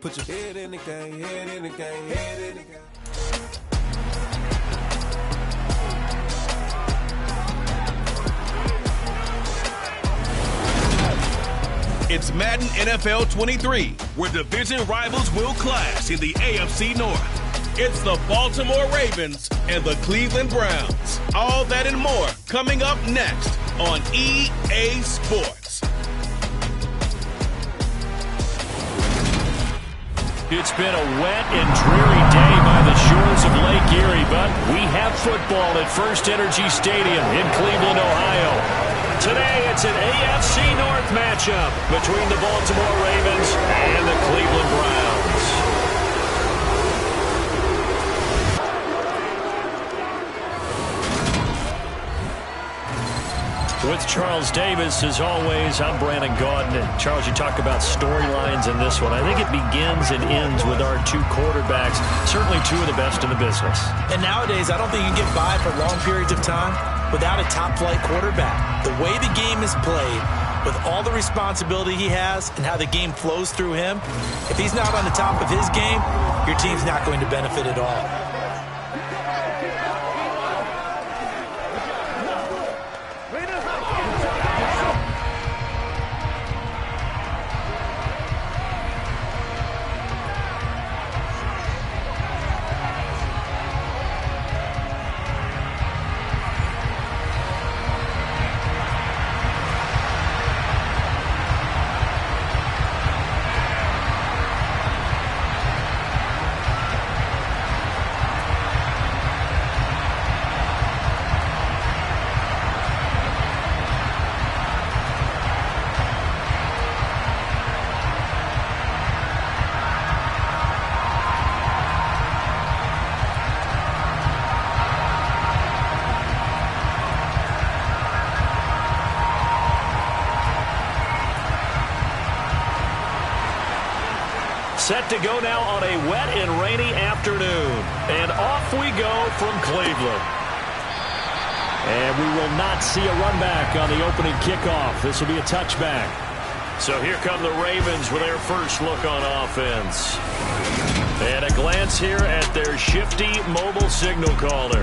Put your head in the game, head in the game, head in the game. It's Madden NFL 23, where division rivals will clash in the AFC North. It's the Baltimore Ravens and the Cleveland Browns. All that and more coming up next on EA Sports. It's been a wet and dreary day by the shores of Lake Erie, but we have football at First Energy Stadium in Cleveland, Ohio. Today, it's an AFC North matchup between the Baltimore Ravens and the Cleveland Browns. With Charles Davis, as always, I'm Brandon Gaudin. And Charles, you talk about storylines in this one. I think it begins and ends with our two quarterbacks, certainly two of the best in the business. And nowadays, I don't think you can get by for long periods of time without a top-flight quarterback. The way the game is played, with all the responsibility he has and how the game flows through him, if he's not on the top of his game, your team's not going to benefit at all. Set to go now on a wet and rainy afternoon. And off we go from Cleveland. And we will not see a run back on the opening kickoff. This will be a touchback. So here come the Ravens with their first look on offense. And a glance here at their shifty mobile signal caller.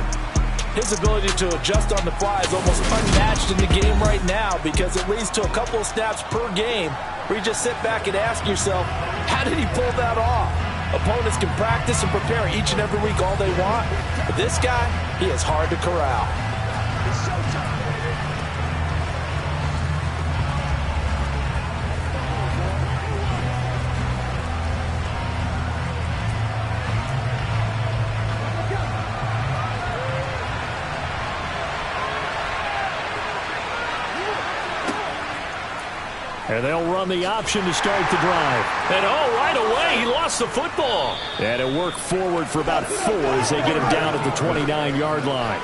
His ability to adjust on the fly is almost unmatched in the game right now because it leads to a couple of snaps per game where you just sit back and ask yourself, how did he pull that off? Opponents can practice and prepare each and every week all they want, but this guy, he is hard to corral. And they'll run the option to start the drive. And right away, he lost the football. And it worked forward for about 4 as they get him down at the 29-yard line.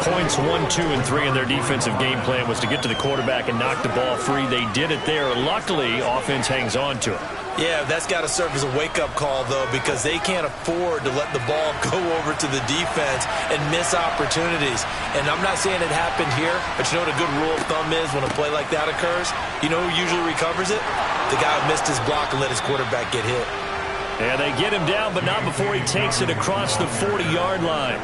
Points 1, 2, and 3 in their defensive game plan was to get to the quarterback and knock the ball free. They did it there. Luckily, offense hangs on to it. Yeah, that's got to serve as a wake-up call, though, because they can't afford to let the ball go over to the defense and miss opportunities. And I'm not saying it happened here, but you know what a good rule of thumb is when a play like that occurs? You know who usually recovers it? The guy who missed his block and let his quarterback get hit. Yeah, they get him down, but not before he takes it across the 40-yard line.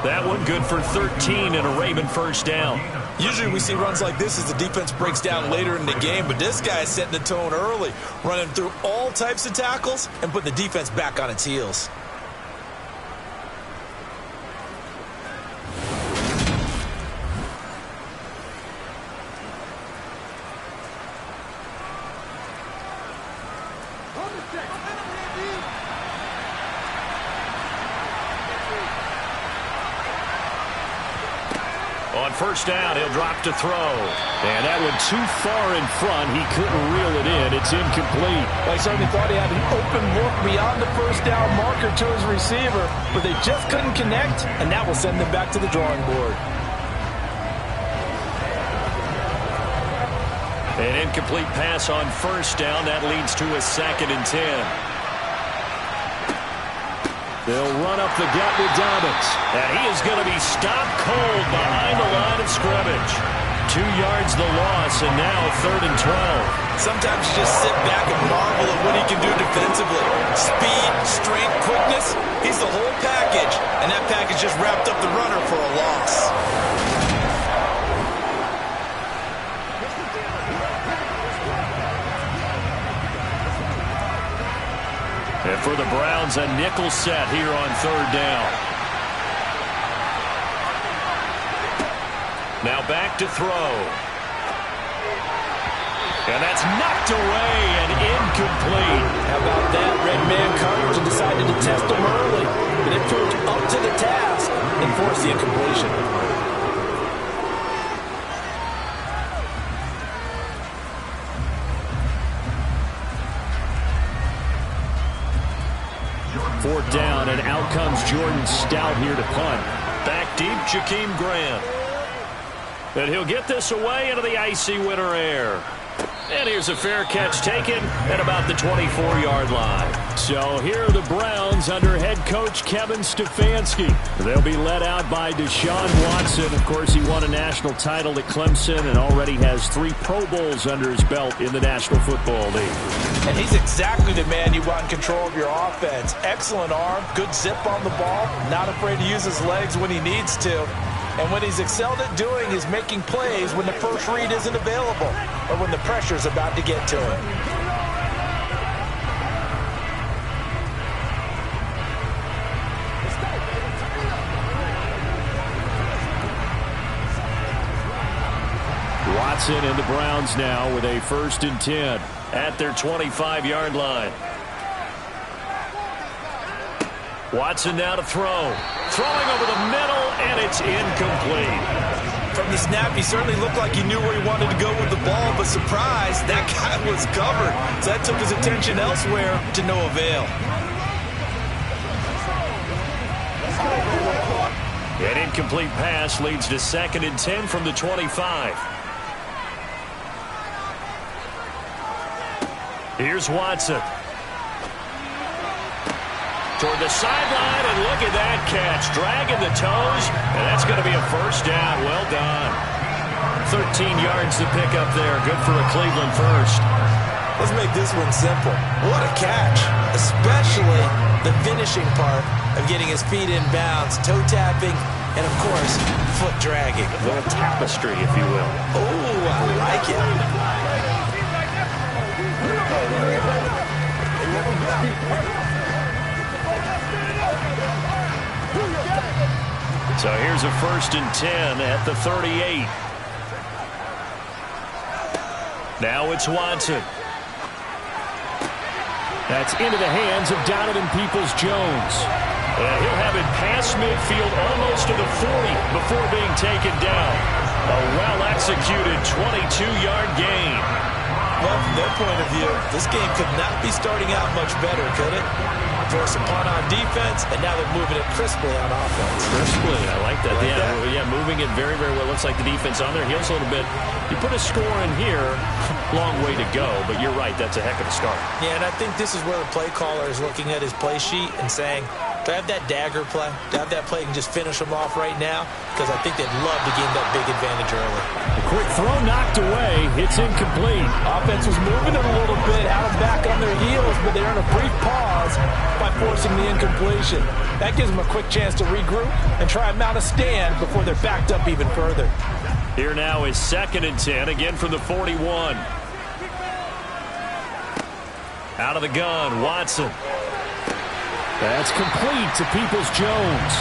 That one good for 13 and a Raven first down. Usually we see runs like this as the defense breaks down later in the game, but this guy is setting the tone early, running through all types of tackles and putting the defense back on its heels. On first down, he'll drop to throw. And that one too far in front. He couldn't reel it in. It's incomplete. Well, he certainly thought he had an open look beyond the first down marker to his receiver, but they just couldn't connect, and that will send them back to the drawing board. An incomplete pass on first down. That leads to a 2nd and 10. They'll run up the gut with Dobbins. And he is going to be stopped cold behind the line of scrimmage. 2 yards the loss, and now 3rd and 12. Sometimes you just sit back and marvel at what he can do defensively. Speed, strength, quickness, he's the whole package. And that package just wrapped up the runner for a loss. And for the Browns, a nickel set here on third down. Now back to throw. And that's knocked away and incomplete. How about that? Red man coverage and decided to test him early. But it proved up to the task and forced the incompletion. Fourth down, and out comes Jordan Stout here to punt. Back deep, Jakeem Grant. And he'll get this away into the icy winter air. And here's a fair catch taken at about the 24-yard line. So here are the Browns under head coach Kevin Stefanski. They'll be led out by Deshaun Watson. Of course, he won a national title at Clemson and already has 3 Pro Bowls under his belt in the National Football League. And he's exactly the man you want in control of your offense. Excellent arm, good zip on the ball, not afraid to use his legs when he needs to. And what he's excelled at doing is making plays when the first read isn't available or when the pressure's about to get to him. Watson and the Browns now with a 1st and 10 at their 25-yard line. Watson now to throw. Throwing over the middle, and it's incomplete. From the snap, he certainly looked like he knew where he wanted to go with the ball, but surprise, that guy was covered. So that took his attention elsewhere to no avail. An incomplete pass leads to 2nd and 10 from the 25. Here's Watson. Toward the sideline, and look at that catch. Dragging the toes, and that's going to be a 1st down. Well done. 13 yards to pick up there. Good for a Cleveland 1st. Let's make this one simple. What a catch, especially the finishing part of getting his feet in bounds, toe tapping, and of course, foot dragging. A little tapestry, if you will. Oh, I like it. So here's a 1st and 10 at the 38. Now it's Watson. That's into the hands of Donovan Peoples-Jones. And he'll have it past midfield almost to the 40 before being taken down. A well-executed 22-yard gain. Well, from their point of view, this game could not be starting out much better, could it? Force a punt on defense, and now they're moving it crisply on offense. Crisply, I like that. Like that? Yeah, moving it very, very well. Looks like the defense on their heels a little bit. You put a score in here, long way to go, but you're right, that's a heck of a start. Yeah, and I think this is where the play caller is looking at his play sheet and saying, do I have that dagger play? Do I have that play and just finish them off right now? Because I think they'd love to gain that big advantage early. A quick throw knocked away. It's incomplete. Offense was moving it a little bit, had them back on their heels, but they're in a brief pause by forcing the incompletion. That gives them a quick chance to regroup and try and mount a stand before they're backed up even further. Here now is 2nd and 10, again from the 41. Out of the gun, Watson. That's complete to Peoples-Jones.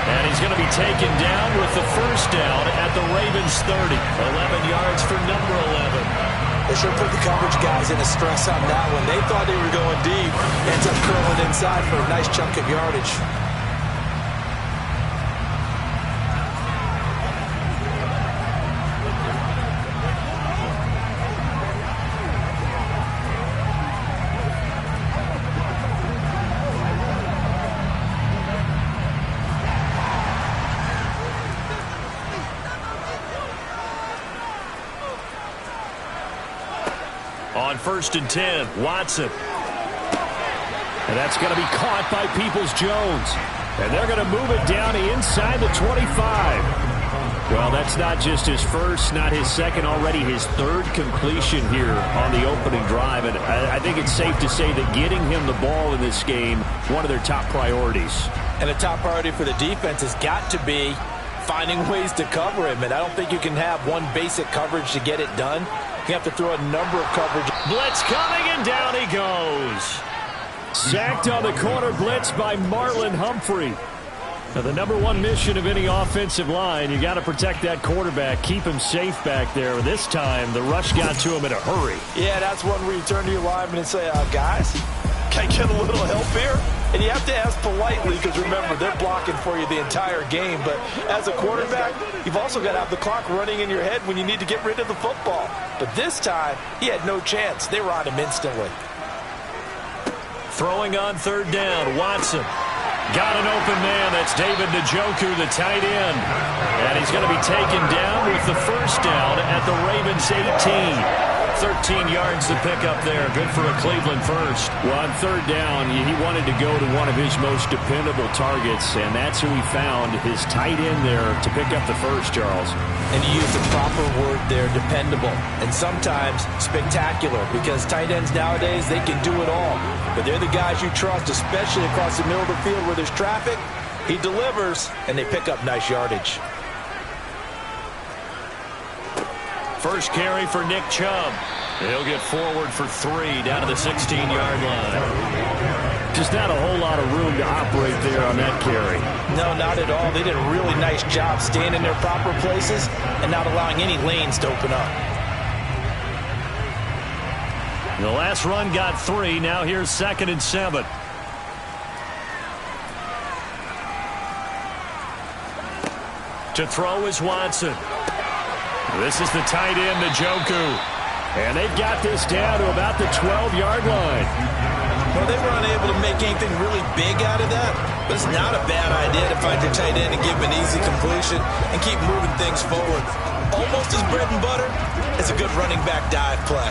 And he's going to be taken down with the 1st down at the Ravens 30. 11 yards for number 11. They sure put the coverage guys in a stress on that one. They thought they were going deep. Ends up curling inside for a nice chunk of yardage. On 1st and 10, Watson. And that's going to be caught by Peoples-Jones. And they're going to move it down inside the 25. Well, that's not just his first, not his second, already his third completion here on the opening drive. And I think it's safe to say that getting him the ball in this game, one of their top priorities. And a top priority for the defense has got to be finding ways to cover him. And I don't think you can have one basic coverage to get it done. You have to throw a number of coverage. Blitz coming, and down he goes. Sacked on the corner blitz by Marlon Humphrey. Now, the number one mission of any offensive line, you got to protect that quarterback, keep him safe back there. This time, the rush got to him in a hurry. Yeah, that's one where you turn to your lineman and say, guys, can I get a little help here? And you have to ask politely because, remember, they're blocking for you the entire game. But as a quarterback, you've also got to have the clock running in your head when you need to get rid of the football. But this time, he had no chance. They were on him instantly. Throwing on third down, Watson. Got an open man. That's David Njoku, the tight end. And he's going to be taken down with the first down at the Ravens 18. 13 yards to pick up there. Good for a Cleveland first. Well, on third down, he wanted to go to one of his most dependable targets, and that's who he found, his tight end there, to pick up the first, Charles. And you use the proper word there, dependable, and sometimes spectacular, because tight ends nowadays, they can do it all. But they're the guys you trust, especially across the middle of the field where there's traffic. He delivers, and they pick up nice yardage. First carry for Nick Chubb. He'll get forward for 3 down to the 16-yard line. Just not a whole lot of room to operate there on that carry. No, not at all. They did a really nice job staying in their proper places and not allowing any lanes to open up. The last run got 3. Now here's 2nd and 7. To throw is Watson. This is the tight end, Njoku. And they've got this down to about the 12-yard line. Well, they were unable to make anything really big out of that, but it's not a bad idea to find your tight end and give him an easy completion and keep moving things forward. Almost as bread and butter as a good running back dive play.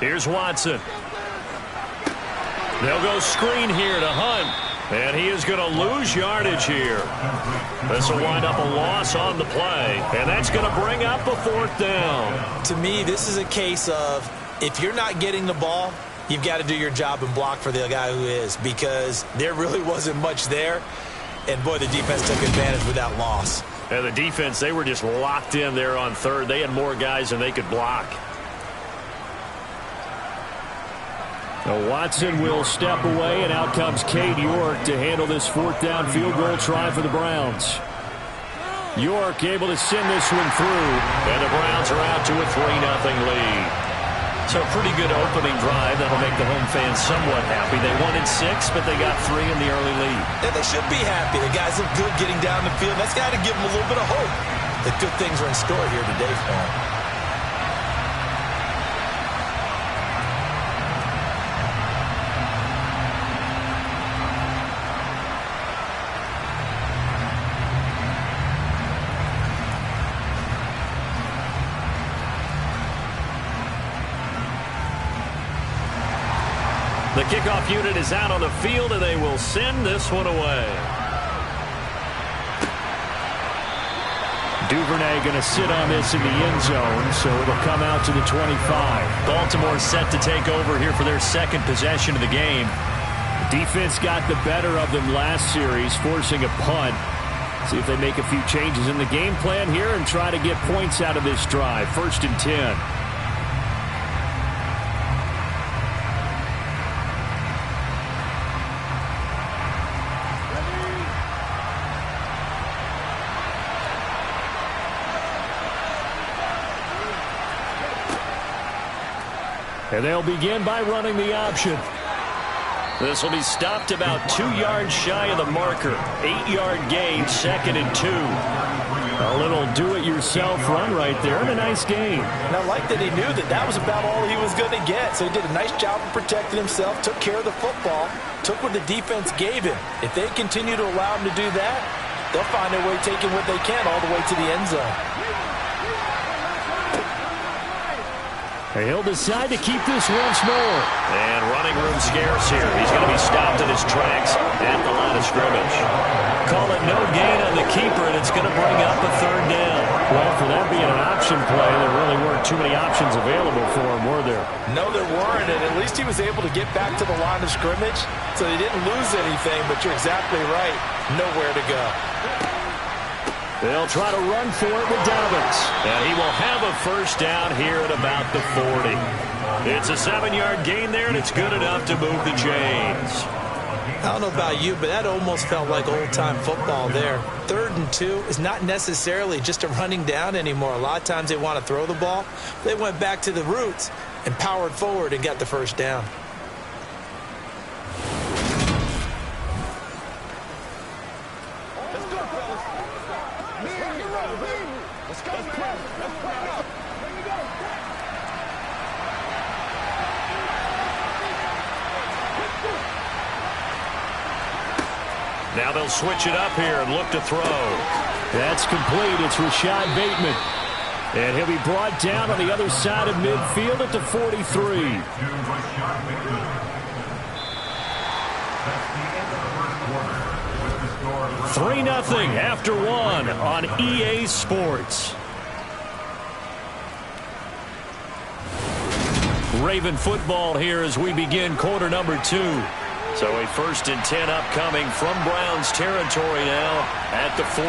Here's Watson. They'll go screen here to Hunt. And he is going to lose yardage here. This will wind up a loss on the play. And that's going to bring up a 4th down. To me, this is a case of if you're not getting the ball, you've got to do your job and block for the guy who is, because there really wasn't much there. And, boy, the defense took advantage with that loss. And the defense, they were just locked in there on third. They had more guys than they could block. Now Watson will step away, and out comes Cade York to handle this 4th down field goal try for the Browns. York able to send this one through, and the Browns are out to a 3-0 lead. So a pretty good opening drive. That'll make the home fans somewhat happy. They wanted 6, but they got 3 in the early lead. And they should be happy. The guys look good getting down the field. That's got to give them a little bit of hope that good things are in store here today for them. The kickoff unit is out on the field, and they will send this one away. Duvernay going to sit on this in the end zone, so it'll come out to the 25. Baltimore set to take over here for their 2nd possession of the game. The defense got the better of them last series, forcing a punt. See if they make a few changes in the game plan here and try to get points out of this drive. 1st and 10. And they'll begin by running the option. This will be stopped about 2 yards shy of the marker. 8-yard gain, 2nd and 2. A little do-it-yourself run right there, and a nice gain. And I like that he knew that that was about all he was going to get. So he did a nice job of protecting himself, took care of the football, took what the defense gave him. If they continue to allow him to do that, they'll find their way taking what they can all the way to the end zone. He'll decide to keep this once more. And running room scarce here. He's going to be stopped in his tracks at the line of scrimmage. Call it no gain on the keeper, and it's going to bring up a third down. Well, for that being an option play, there really weren't too many options available for him, were there? No, there weren't, and at least he was able to get back to the line of scrimmage, so he didn't lose anything, but you're exactly right. Nowhere to go. They'll try to run for it with Dobbins. And he will have a first down here at about the 40. It's a 7-yard gain there, and it's good enough to move the chains. I don't know about you, but that almost felt like old-time football there. 3rd and 2 is not necessarily just a running down anymore. A lot of times they want to throw the ball. They went back to the roots and powered forward and got the first down. Now they'll switch it up here and look to throw. That's complete. It's Rashad Bateman. And he'll be brought down on the other side of midfield at the 43. 3-0 after 1 on EA Sports. Raven football here as we begin quarter number 2. So a 1st and 10 upcoming from Browns territory now at the 43.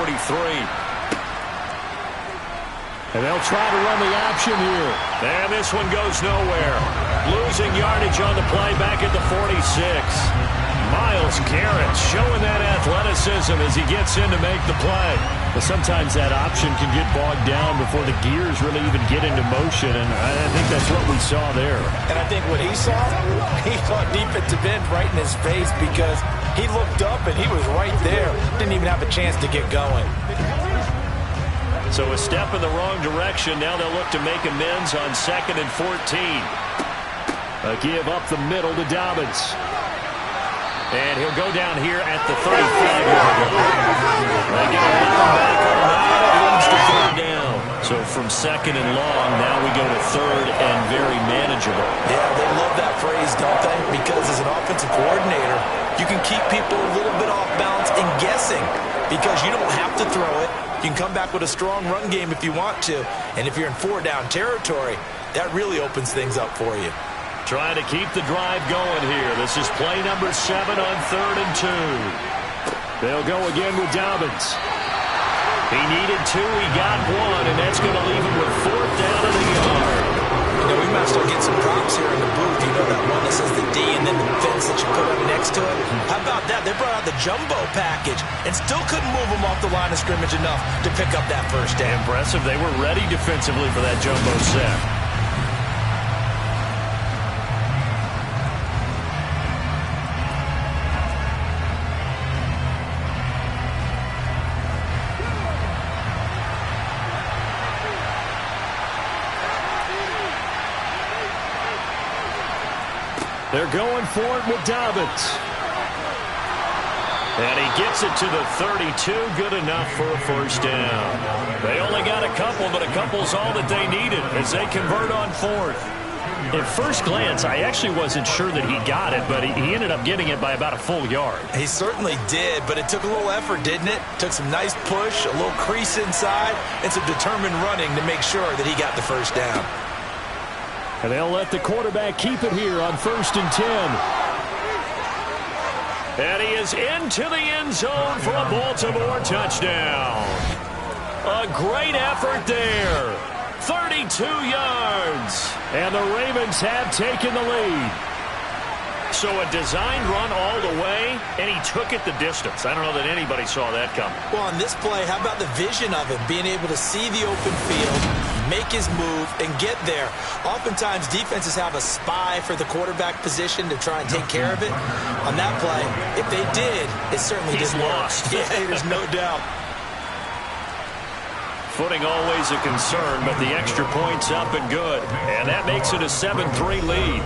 And they'll try to run the option here. And this one goes nowhere. Losing yardage on the play back at the 46. Myles Garrett showing that athleticism as he gets in to make the play. But sometimes that option can get bogged down before the gears really even get into motion, and I think that's what we saw there. And I think what he saw defensive end right in his face because he looked up and he was right there. Didn't even have a chance to get going. So a step in the wrong direction. Now they'll look to make amends on 2nd and 14. A give up the middle to Dobbins. And he'll go down here at the 35-yard line. They get a round back on that. It leads to 3rd down. So from 2nd and long, now we go to 3rd and very manageable. Yeah, they love that phrase, don't they? Because as an offensive coordinator, you can keep people a little bit off balance and guessing because you don't have to throw it. You can come back with a strong run game if you want to. And if you're in 4-down territory, that really opens things up for you. Trying to keep the drive going here. This is play number 7 on 3rd and 2. They'll go again with Dobbins. He needed 2, he got 1, and that's going to leave him with 4th down in the yard. You know, we might start getting some props here in the booth. You know that one that says the D and then the fence that you put up next to it? How about that? They brought out the jumbo package and still couldn't move them off the line of scrimmage enough to pick up that first down. Impressive. They were ready defensively for that jumbo set. They're going for it with Dobbins. And he gets it to the 32. Good enough for a first down. They only got a couple, but a couple's all that they needed as they convert on 4th. At first glance, I actually wasn't sure that he got it, but he ended up getting it by about a full yard. He certainly did, but it took a little effort, didn't it? Took some nice push, a little crease inside, and some determined running to make sure that he got the first down. And they'll let the quarterback keep it here on 1st and 10. And he is into the end zone for a Baltimore touchdown. A great effort there. 32 yards. And the Ravens have taken the lead. So a designed run all the way, and he took it the distance. I don't know that anybody saw that coming. Well, on this play, how about the vision of him? Being able to see the open field, make his move, and get there. Oftentimes, defenses have a spy for the quarterback position to try and take care of it. On that play, if they did, it certainly didn't work. Yeah, there's no doubt. Footing always a concern, but the extra point's up and good. And that makes it a 7-3 lead.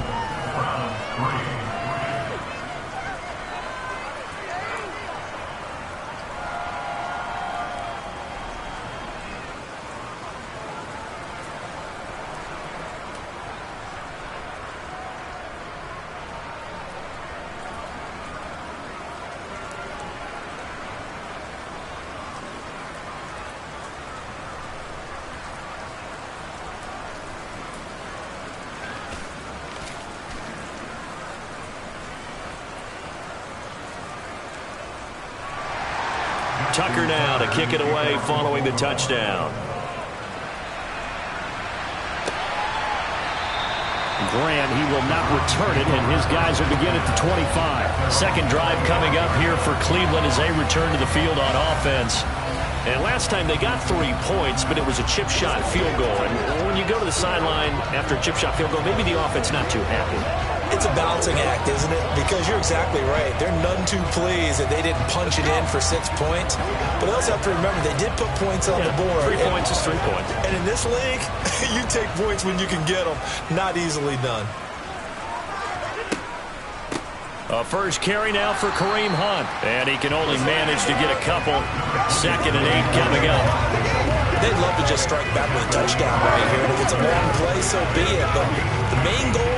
Tucker now to kick it away following the touchdown. Grant, he will not return it, and his guys will begin at the 25. Second drive coming up here for Cleveland as they return to the field on offense. And last time they got 3 points, but it was a chip shot field goal. And when you go to the sideline after a chip shot field goal, maybe the offense not too happy. It's a balancing act, isn't it? Because you're exactly right. They're none too pleased that they didn't punch it in for 6 points. But they also have to remember they did put points on the board. 3 points is 3 points. And in this league, you take points when you can get them. Not easily done. A first carry now for Kareem Hunt. And he can only manage to get a couple. 2nd and 8 coming up. They'd love to just strike back with a touchdown right here. And if it's a long play, so be it. But the main goal,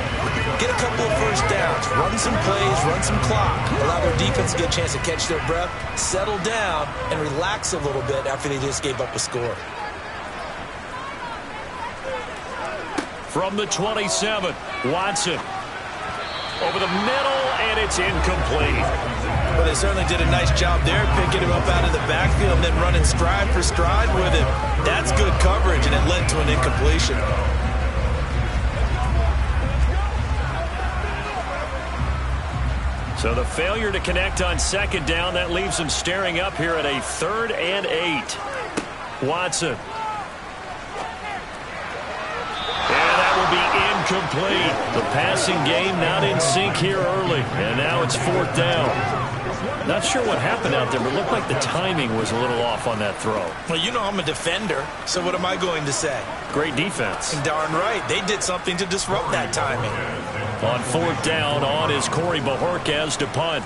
get a couple of first downs, run some plays, run some clock, allow their defense to get a chance to catch their breath, settle down, and relax a little bit after they just gave up a score. From the 27, Watson. Over the middle, and it's incomplete. Well, they certainly did a nice job there, picking him up out of the backfield and then running stride for stride with him. That's good coverage, and it led to an incompletion. So the failure to connect on 2nd down, that leaves them staring up here at a 3rd and 8. Watson. Be incomplete. The passing game not in sync here early. And now it's 4th down. Not sure what happened out there, but it looked like the timing was a little off on that throw. Well, you know I'm a defender, so what am I going to say? Great defense. Darn right. They did something to disrupt that timing. On 4th down, on is Corey Bajorquez to punt.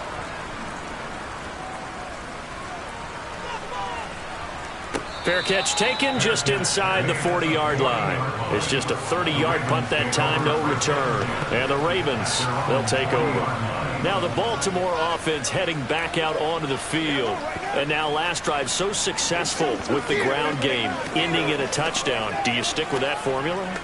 Fair catch taken just inside the 40-yard line. It's just a 30-yard punt that time, no return. And the Ravens, they'll take over. Now the Baltimore offense heading back out onto the field. And now last drive so successful with the ground game, ending in a touchdown. Do you stick with that formula?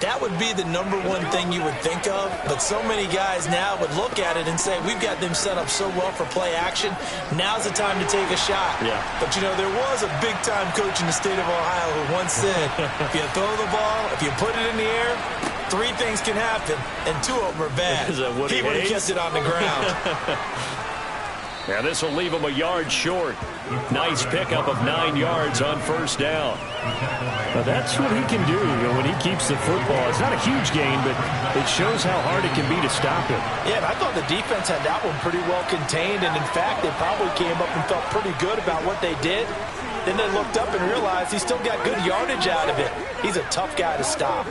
That would be the number one thing you would think of, but so many guys now would look at it and say, we've got them set up so well for play action, now's the time to take a shot. Yeah. But, you know, there was a big-time coach in the state of Ohio who once said, if you throw the ball, if you put it in the air, 3 things can happen, and 2 of them are bad. He would have kept it on the ground. Yeah, this will leave him a yard short. Nice pickup of 9 yards on 1st down. Now that's what he can do, when he keeps the football. It's not a huge gain, but it shows how hard it can be to stop it. Yeah, and I thought the defense had that one pretty well contained, and in fact, they probably came up and felt pretty good about what they did. Then they looked up and realized he still got good yardage out of it. He's a tough guy to stop.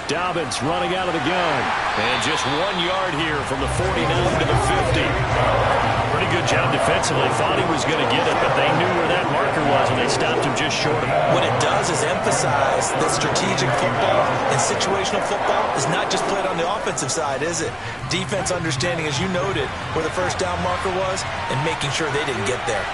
Dobbins running out of the gun. And just 1 yard here from the 49 to the 50. Pretty good job defensively. Thought he was going to get it, but they knew where that marker was, and they stopped him just short of it. What it does is emphasize that strategic football and situational football is not just played on the offensive side, is it? Defense understanding, as you noted, where the 1st down marker was and making sure they didn't get there.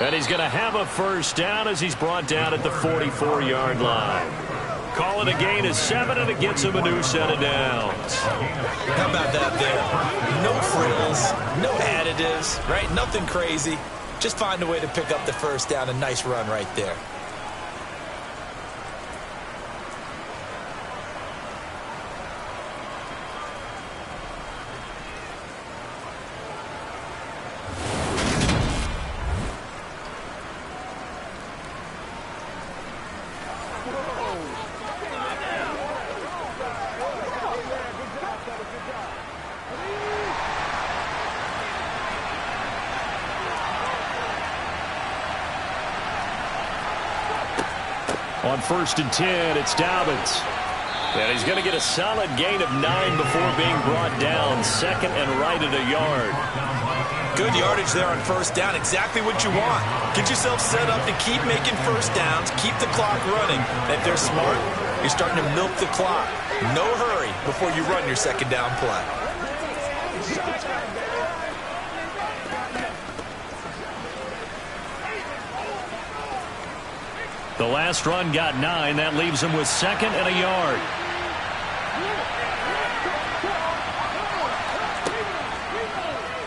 And he's going to have a 1st down as he's brought down at the 44-yard line. Call it a gain of 7, and it gets him a new set of downs. How about that there? No frills, no additives, right? Nothing crazy. Just find a way to pick up the 1st down. A nice run right there. On 1st and 10, it's Dobbins. And he's going to get a solid gain of 9 before being brought down. 2nd and right at a yard. Good yardage there on 1st down. Exactly what you want. Get yourself set up to keep making 1st downs. Keep the clock running. And if they're smart, you're starting to milk the clock. No hurry before you run your 2nd down play. The last run got 9. That leaves him with 2nd and a yard.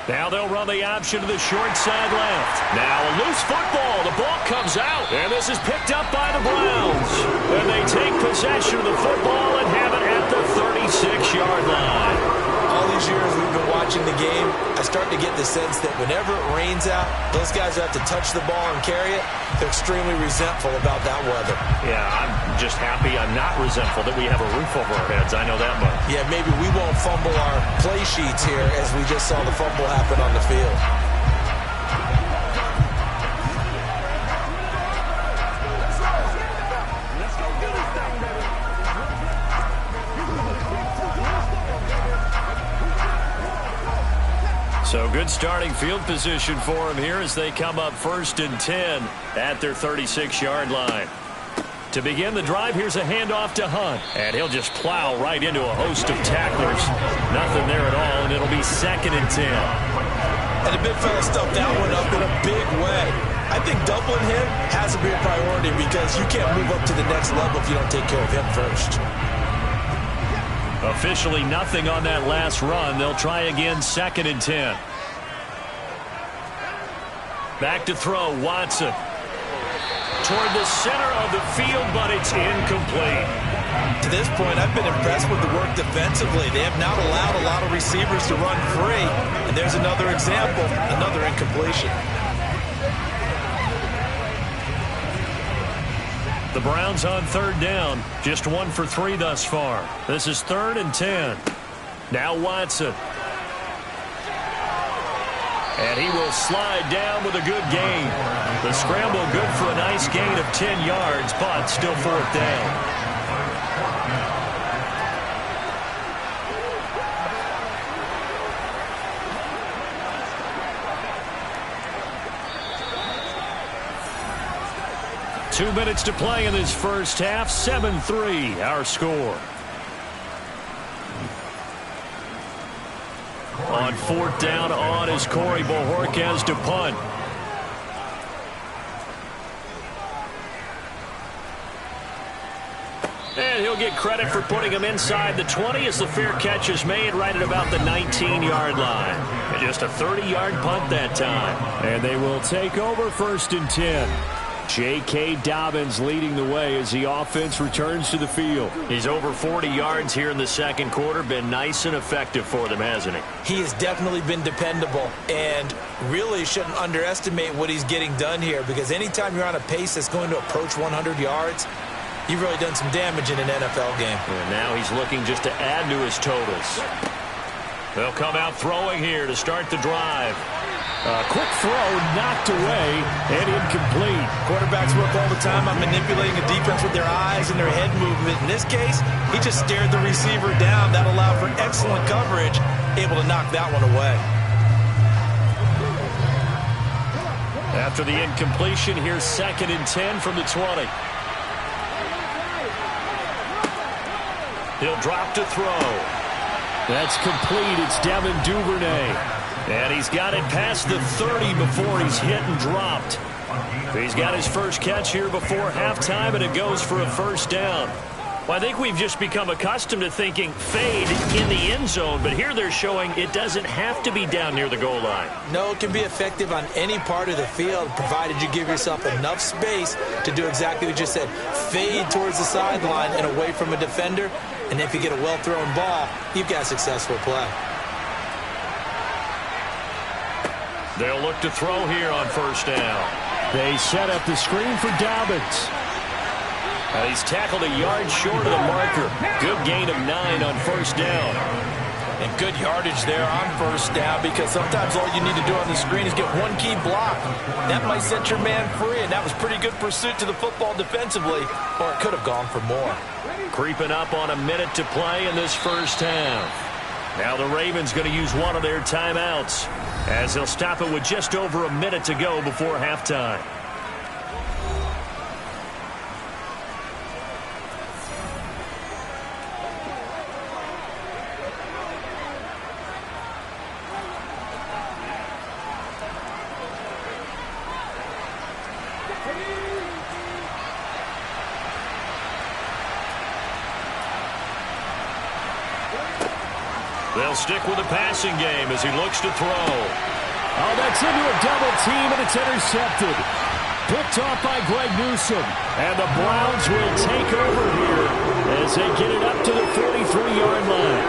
Now they'll run the option to the short side left. Now a loose football. The ball comes out. And this is picked up by the Browns. And they take possession of the football and have it at the 36-yard line. All these years we've been watching the game, I start to get the sense that whenever it rains out, those guys who have to touch the ball and carry it, they're extremely resentful about that weather. Yeah, I'm just happy I'm not resentful that we have a roof over our heads. I know that much. Yeah, maybe we won't fumble our play sheets here as we just saw the fumble happen on the field. So good starting field position for him here as they come up 1st and 10 at their 36-yard line. To begin the drive, here's a handoff to Hunt. And he'll just plow right into a host of tacklers. Nothing there at all, and it'll be 2nd and 10. And the big fella stuffed that one up in a big way. I think doubling him has to be a priority because you can't move up to the next level if you don't take care of him first. Officially nothing on that last run. They'll try again 2nd and 10. Back to throw, Watson. Toward the center of the field, but it's incomplete. To this point, I've been impressed with the work defensively. They have not allowed a lot of receivers to run free. And there's another example, another incompletion. The Browns on 3rd down. Just 1 for 3 thus far. This is 3rd and 10. Now Watson. And he will slide down with a good gain. The scramble good for a nice gain of 10 yards, but still 4th down. Two minutes to play in this first half. 7-3, our score. On 4th down, on is Corey Bojorquez to punt. And he'll get credit for putting him inside the 20 as the fair catch is made right at about the 19-yard line. And just a 30-yard punt that time. And they will take over 1st and 10. J.K. Dobbins leading the way as the offense returns to the field. He's over 40 yards here in the 2nd quarter. Been nice and effective for them, hasn't he? He has definitely been dependable and really shouldn't underestimate what he's getting done here because anytime you're on a pace that's going to approach 100 yards, you've really done some damage in an NFL game. And now he's looking just to add to his totals. They'll come out throwing here to start the drive. Quick throw knocked away and incomplete. Quarterbacks work all the time on manipulating a defense with their eyes and their head movement. In this case, he just stared the receiver down. That allowed for excellent coverage, able to knock that one away. After the incompletion, here's 2nd and 10 from the 20. He'll drop to throw. That's complete. It's Devin Duvernay. And he's got it past the 30 before he's hit and dropped. He's got his first catch here before halftime, and it goes for a 1st down. Well, I think we've just become accustomed to thinking fade in the end zone, but here they're showing it doesn't have to be down near the goal line. No, it can be effective on any part of the field, provided you give yourself enough space to do exactly what you said. Fade towards the sideline and away from a defender, and if you get a well-thrown ball, you've got a successful play. They'll look to throw here on 1st down. They set up the screen for Dobbins. He's tackled a yard short of the marker. Good gain of 9 on 1st down. And good yardage there on 1st down because sometimes all you need to do on the screen is get one key block. That might set your man free, and that was pretty good pursuit to the football defensively, or it could have gone for more. Creeping up on a minute to play in this first half. Now the Ravens going to use one of their timeouts as they'll stop it with just over a minute to go before halftime. They'll stick with the passing game as he looks to throw. Oh, that's into a double team, and it's intercepted. Picked off by Greg Newsome. And the Browns will take over here as they get it up to the 43-yard line.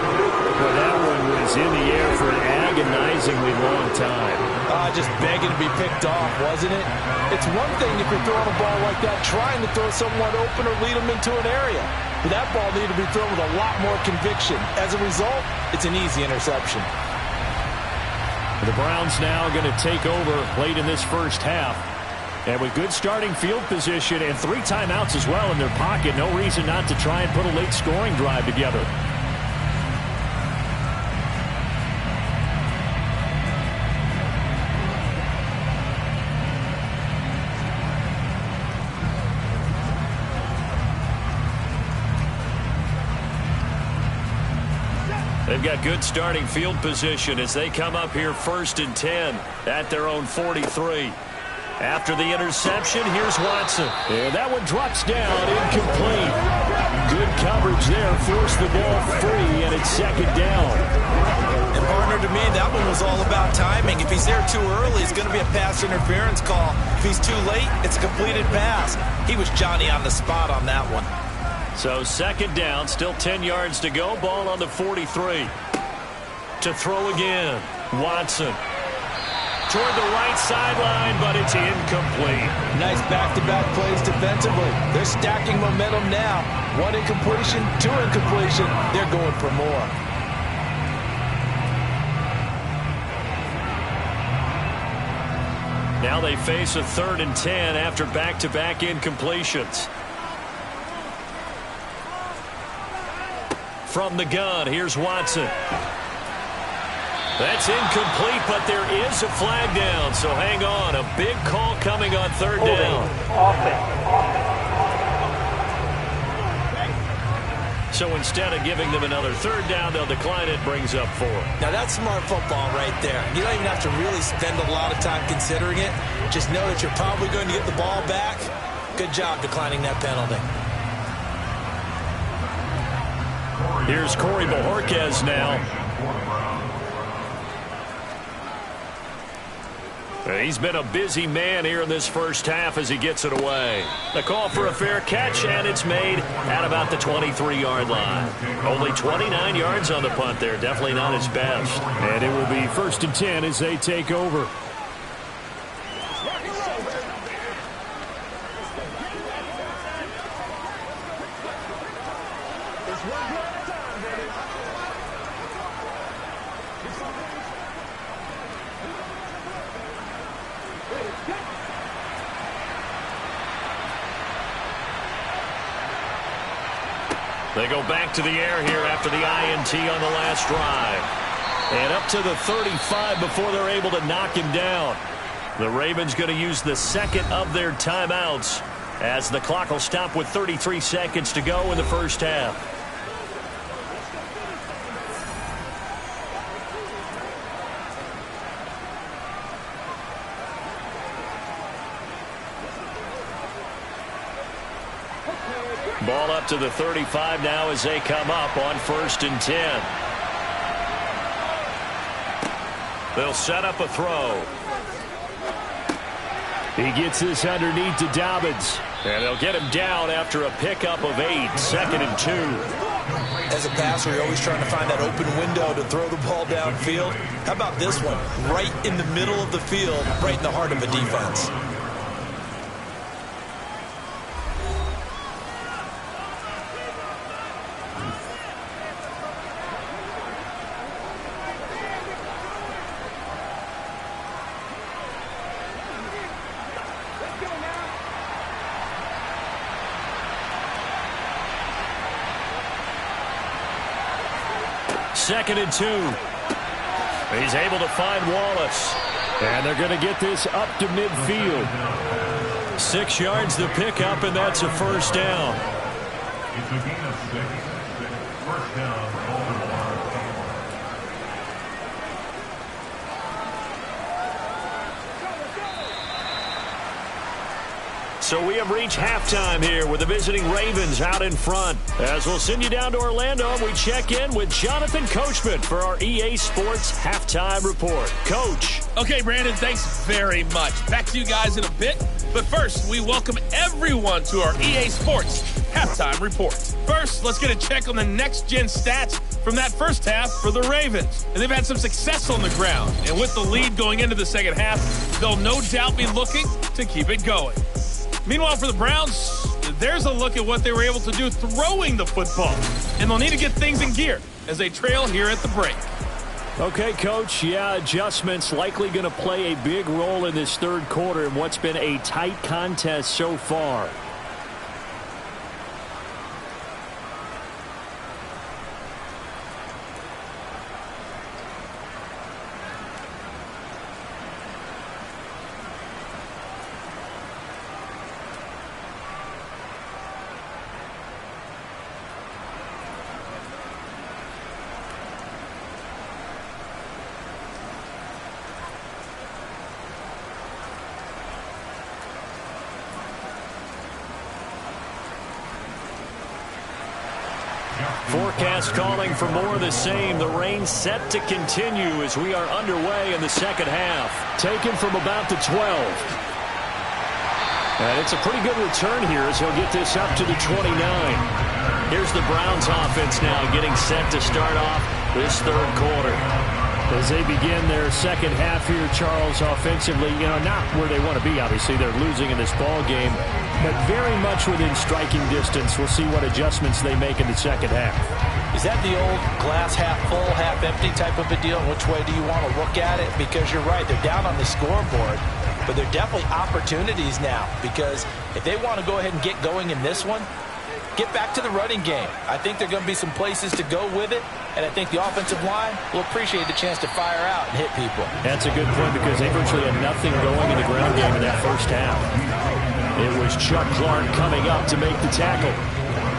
Well, that one was in the air for an agonizingly long time. Just begging to be picked off, wasn't it? It's one thing if you're throwing a ball like that, trying to throw someone open or lead them into an area. But that ball needed to be thrown with a lot more conviction. As a result, it's an easy interception. The Browns now going to take over late in this first half. And with good starting field position and 3 timeouts as well in their pocket, no reason not to try and put a late scoring drive together. They've got good starting field position as they come up here 1st and 10 at their own 43. After the interception, here's Watson. And that one drops down, incomplete. Good coverage there, forced the ball free, and it's 2nd down. And partner, to me, that one was all about timing. If he's there too early, it's going to be a pass interference call. If he's too late, it's a completed pass. He was Johnny on the spot on that one. So 2nd down, still 10 yards to go. Ball on the 43. To throw again, Watson. Toward the right sideline, but it's incomplete. Nice back-to-back plays defensively. They're stacking momentum now. 1 incompletion, 2 incompletion. They're going for more. Now they face a 3rd and 10 after back-to-back incompletions. From the gun, here's Watson. That's incomplete, but there is a flag down, so hang on. A big call coming on 3rd down. So instead of giving them another 3rd down, they'll decline it, brings up 4. Now that's smart football right there. You don't even have to really spend a lot of time considering it. Just know that you're probably going to get the ball back. Good job declining that penalty. Here's Corey Bojorquez now. He's been a busy man here in this first half as he gets it away. The call for a fair catch, and it's made at about the 23-yard line. Only 29 yards on the punt there. Definitely not his best. And it will be 1st and 10 as they take over. They go back to the air here after the INT on the last drive. And up to the 35 before they're able to knock him down. The Ravens going to use the 2nd of their timeouts as the clock will stop with 33 seconds to go in the first half. Ball up to the 35 now as they come up on 1st and 10. They'll set up a throw. He gets this underneath to Dobbins. And they'll get him down after a pickup of 8, 2nd and 2. As a passer, you're always trying to find that open window to throw the ball downfield. How about this one? Right in the middle of the field, right in the heart of a defense. Second and 2. He's able to find Wallace. And they're going to get this up to midfield. 6 yards the pickup, and that's a first down. It's a gain of 6. First down. So we have reached halftime here with the visiting Ravens out in front. As we'll send you down to Orlando, we check in with Jonathan Coachman for our EA Sports Halftime Report. Coach. Okay, Brandon, thanks very much. Back to you guys in a bit. But first, we welcome everyone to our EA Sports Halftime Report. First, let's get a check on the next-gen stats from that first half for the Ravens. And they've had some success on the ground. And with the lead going into the second half, they'll no doubt be looking to keep it going. Meanwhile, for the Browns, there's a look at what they were able to do throwing the football. And they'll need to get things in gear as they trail here at the break. Okay, Coach, adjustments likely going to play a big role in this third quarter in what's been a tight contest so far. Forecast calling for more of the same. The rain set to continue as we are underway in the second half. Taken from about the 12. And it's a pretty good return here as he'll get this up to the 29. Here's the Browns offense now getting set to start off this third quarter. As they begin their second half here, Charles, offensively, not where they want to be, obviously. They're losing in this ball game, but very much within striking distance. We'll see what adjustments they make in the second half. Is that the old glass half full, half empty type of a deal? Which way do you want to look at it? Because you're right, they're down on the scoreboard, but they're definitely opportunities now, because if they want to go ahead and get going in this one, get back to the running game. I think there are going to be some places to go with it, and I think the offensive line will appreciate the chance to fire out and hit people. That's a good point because they virtually had nothing going in the ground game in that first half. It was Chuck Clark coming up to make the tackle.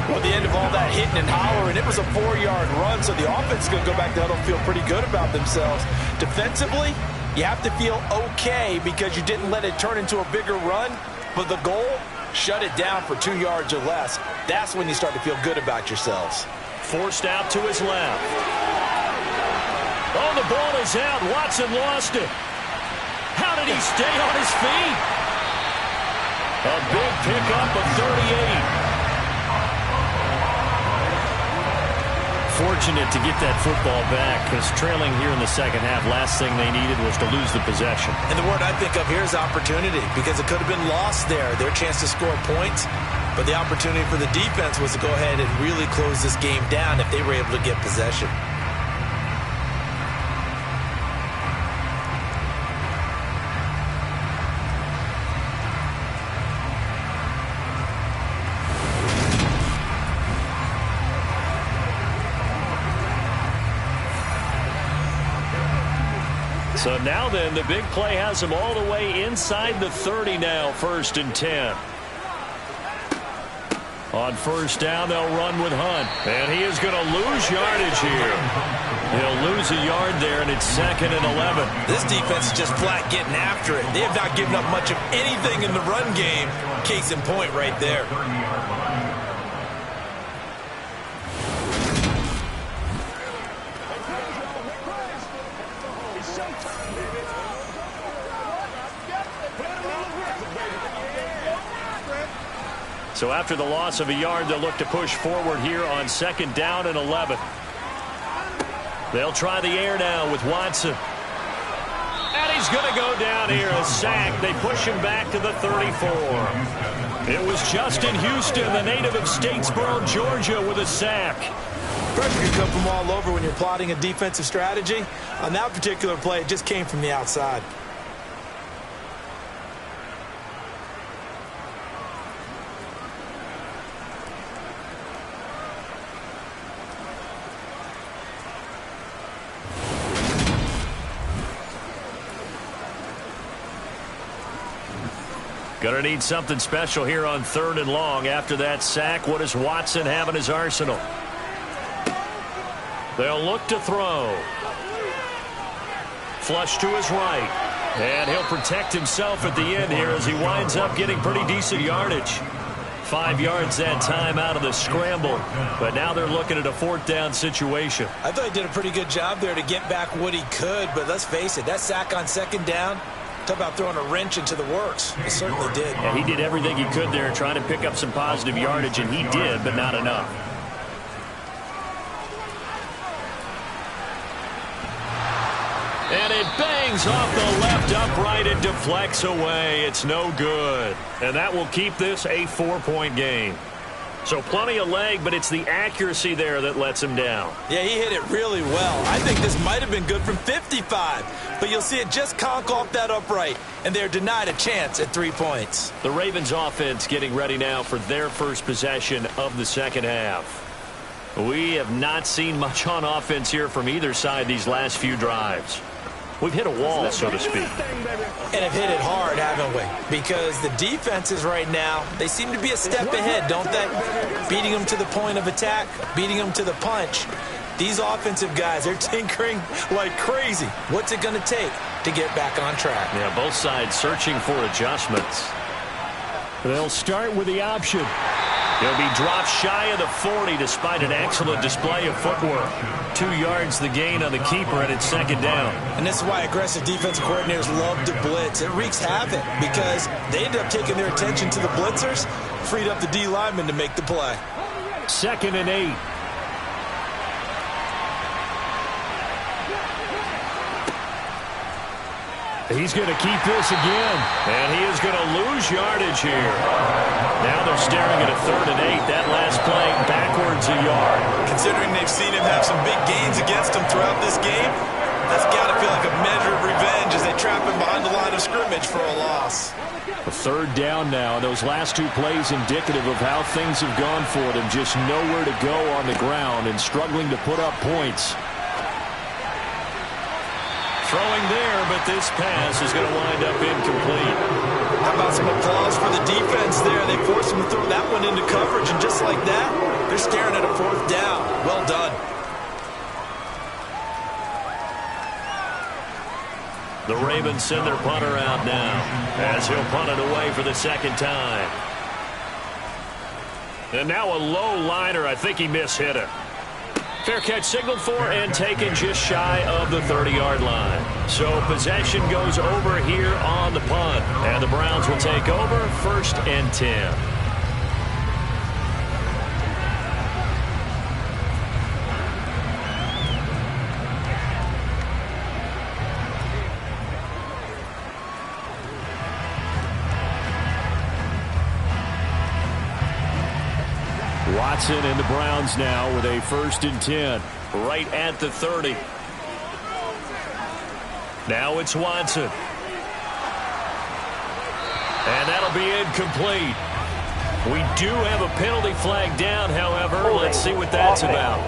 Well, at the end of all that hitting and hollering, it was a 4-yard run, so the offense is going to go back to huddle and feel pretty good about themselves. Defensively, you have to feel okay because you didn't let it turn into a bigger run, but the goal, shut it down for 2 yards or less. That's when you start to feel good about yourselves. Forced out to his left. Oh, the ball is out. Watson lost it. How did he stay on his feet? A big pickup of 38. Fortunate to get that football back because trailing here in the second half, last thing they needed was to lose the possession. And the word I think of here is opportunity because it could have been lost there, their chance to score points. But the opportunity for the defense was to go ahead and really close this game down if they were able to get possession. So now then, the big play has them all the way inside the 30 now, 1st and 10. On first down, they'll run with Hunt. And he is going to lose yardage here. He'll lose a yard there, and it's 2nd and 11. This defense is just flat getting after it. They have not given up much of anything in the run game. Case in point right there. So after the loss of a yard, they'll look to push forward here on 2nd down and 11. They'll try the air now with Watson. And he's going to go down here, a sack. They push him back to the 34. It was Justin Houston, the native of Statesboro, Georgia, with a sack. Pressure can come from all over when you're plotting a defensive strategy. On that particular play, it just came from the outside. Going to need something special here on 3rd and long. After that sack, what does Watson have in his arsenal? They'll look to throw. Flush to his right. And he'll protect himself at the end here as he winds up getting pretty decent yardage. 5 yards that time out of the scramble. But now they're looking at a 4th down situation. I thought he did a pretty good job there to get back what he could. But let's face it, that sack on 2nd down, talk about throwing a wrench into the works. He certainly did. Yeah, he did everything he could there trying to pick up some positive yardage, and he did, but not enough. And it bangs off the left upright and deflects away. It's no good. And that will keep this a 4-point game. So plenty of leg, but it's the accuracy there that lets him down. Yeah, he hit it really well. I think this might have been good from 55. But you'll see it just conk off that upright, and they're denied a chance at 3 points. The Ravens offense getting ready now for their first possession of the second half. We have not seen much on offense here from either side these last few drives. We've hit a wall, so to speak. And have hit it hard, haven't we? Because the defenses right now, they seem to be a step ahead, don't they? Beating them to the point of attack, beating them to the punch. These offensive guys, they're tinkering like crazy. What's it going to take to get back on track? Yeah, both sides searching for adjustments. They'll start with the option. He'll be dropped shy of the 40 despite an excellent display of footwork. 2 yards the gain on the keeper, and it's 2nd down. And this is why aggressive defensive coordinators love to blitz. It wreaks havoc because they end up taking their attention to the blitzers, freed up the D lineman to make the play. 2nd and 8. He's going to keep this again, and he is going to lose yardage here. Now they're staring at a 3rd and 8. That last play backwards a yard. Considering they've seen him have some big gains against him throughout this game, that's got to feel like a measure of revenge as they trap him behind the line of scrimmage for a loss. A 3rd down now. Those last 2 plays indicative of how things have gone for them. Just nowhere to go on the ground and struggling to put up points. Throwing there, but this pass is going to wind up incomplete. How about some applause for the defense there? They forced him to throw that one into coverage, and just like that, they're staring at a 4th down. Well done. The Ravens send their punter out now as he'll punt it away for the 2nd time. And now a low liner. I think he mishit it. Fair catch signaled for and taken just shy of the 30-yard line. So possession goes over here on the punt. And the Browns will take over 1st and 10. Watson and the Browns now with a 1st and 10 right at the 30. Now it's Watson. And that'll be incomplete. We do have a penalty flag down, however. Let's see what that's about.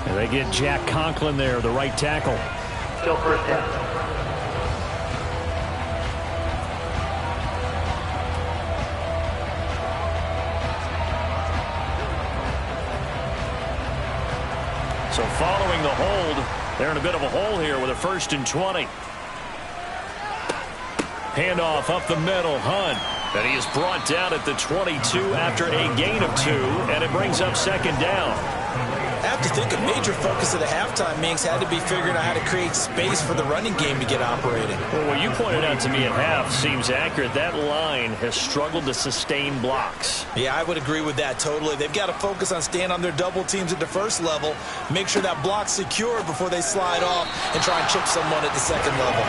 And they get Jack Conklin there, the right tackle. Still 1st down. So following the hold, they're in a bit of a hole here with a 1st and 20. Handoff up the middle, Hunt. And he is brought down at the 22 after a gain of 2, and it brings up 2nd down. I have to think a major focus of the halftime meetings had to be figuring out how to create space for the running game to get operating. Well, what you pointed out to me at half seems accurate. That line has struggled to sustain blocks. Yeah, I would agree with that totally. They've got to focus on staying on their double teams at the 1st level, make sure that block's secure before they slide off and try and chip someone at the 2nd level.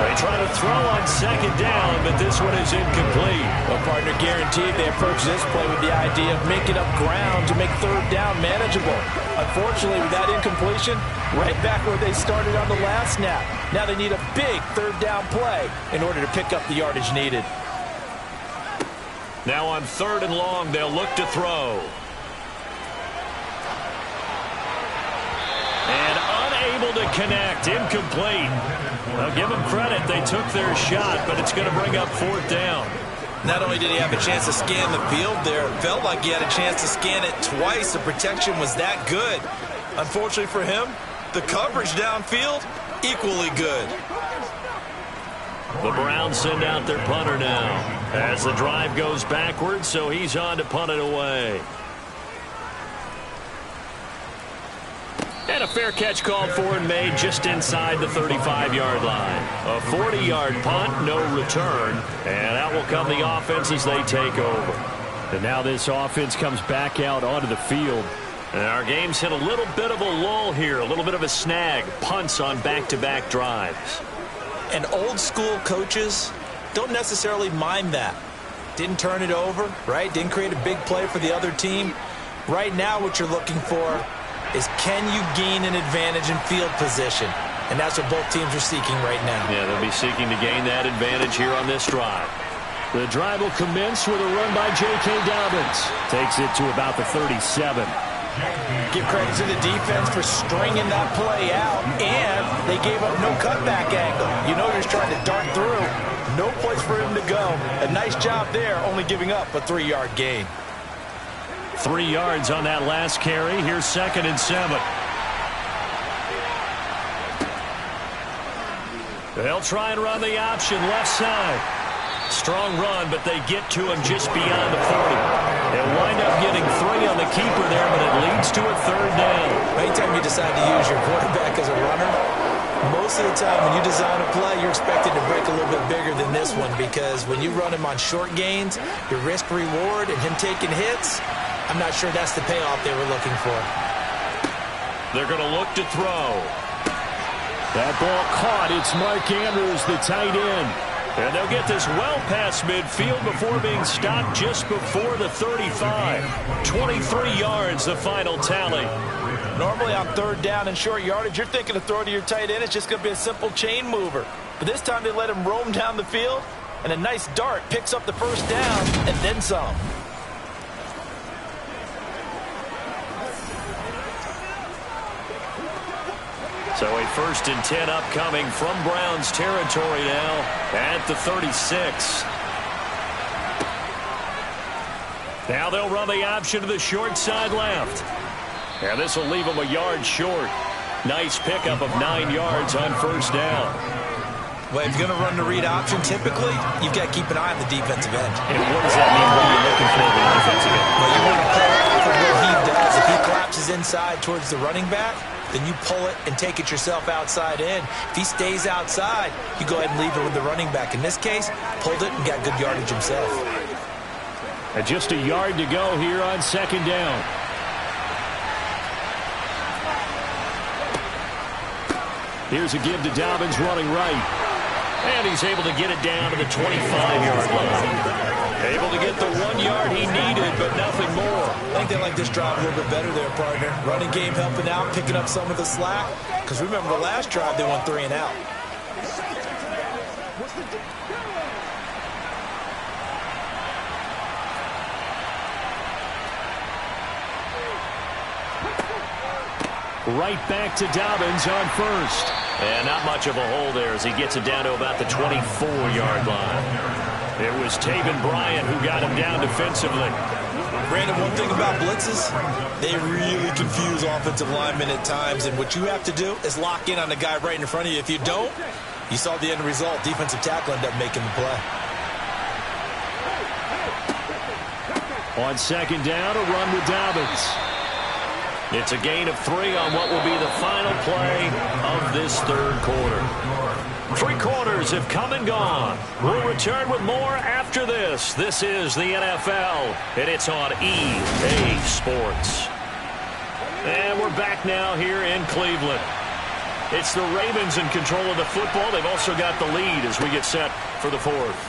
They try to throw on 2nd down, but this one is incomplete. Well, partner, guaranteed they approach this play with the idea of making up ground to make 3rd down manageable. Unfortunately, with that incompletion, right back where they started on the last snap. Now they need a big 3rd down play in order to pick up the yardage needed. Now on 3rd and long, they'll look to throw. And unable to connect, incomplete. I'll give them credit, they took their shot, but it's going to bring up 4th down. Not only did he have a chance to scan the field there, it felt like he had a chance to scan it twice. The protection was that good. Unfortunately for him, The coverage downfield, equally good. The Browns send out their punter now as the drive goes backwards, so he's on to punt it away. And a fair catch called for and made just inside the 35-yard line. A 40-yard punt, no return, and out will come the offense as they take over. And now this offense comes back out onto the field. And our game's hit a little bit of a lull here, a little bit of a snag. Punts on back-to-back drives. And old-school coaches don't necessarily mind that. Didn't turn it over, right? Didn't create a big play for the other team. Right now what you're looking for is, can you gain an advantage in field position? And that's what both teams are seeking right now. Yeah, they'll be seeking to gain that advantage here on this drive. The drive will commence with a run by J.K. Dobbins. Takes it to about the 37. Give credit to the defense for stringing that play out, and they gave up no cutback angle. You know, you're trying to dart through. No place for him to go. A nice job there, only giving up a 3-yard gain. 3 yards on that last carry. Here's 2nd and 7. They'll try and run the option left side. Strong run, but they get to him just beyond the 40. They'll wind up getting 3 on the keeper there, but it leads to a 3rd down. Anytime you decide to use your quarterback as a runner, most of the time when you design a play, you're expected to break a little bit bigger than this one, because when you run him on short gains, your risk-reward and him taking hits, I'm not sure that's the payoff they were looking for. They're going to look to throw. That ball caught. It's Mark Andrews, the tight end. And they'll get this well past midfield before being stopped just before the 35. 23 yards, the final tally. Normally on 3rd down and short yardage, you're thinking to throw to your tight end. It's just going to be a simple chain mover. But this time they let him roam down the field, and a nice dart picks up the 1st down and then some. So a 1st and 10 upcoming from Browns territory now at the 36. Now they'll run the option to the short side left. And this will leave them a yard short. Nice pickup of 9 yards on 1st down. Well, if you're going to run the read option, typically, you've got to keep an eye on the defensive end. And what does that mean when you're looking for the defensive end? Well, you want to pull off of what he does. If he collapses inside towards the running back, then you pull it and take it yourself outside in. If he stays outside, you go ahead and leave it with the running back. In this case, pulled it and got good yardage himself. And just a yard to go here on 2nd down. Here's a give to Dobbins running right. And he's able to get it down to the 25-yard line. Able to get the 1 yard he needed, but nothing more. I think they like this drive a little bit better there, partner. Running game helping out, picking up some of the slack. Because remember, the last drive, they went 3 and out. Right back to Dobbins on 1st. And not much of a hole there as he gets it down to about the 24-yard line. It was Taven Bryan who got him down defensively. Brandon, one thing about blitzes, they really confuse offensive linemen at times, and what you have to do is lock in on the guy right in front of you. If you don't, you saw the end result. Defensive tackle ended up making the play. On 2nd down, a run with Dobbins. It's a gain of 3 on what will be the final play of this 3rd quarter. 3 quarters have come and gone. We'll return with more after this. This is the NFL, and it's on EA Sports. And we're back now here in Cleveland. It's the Ravens in control of the football. They've also got the lead as we get set for the 4th.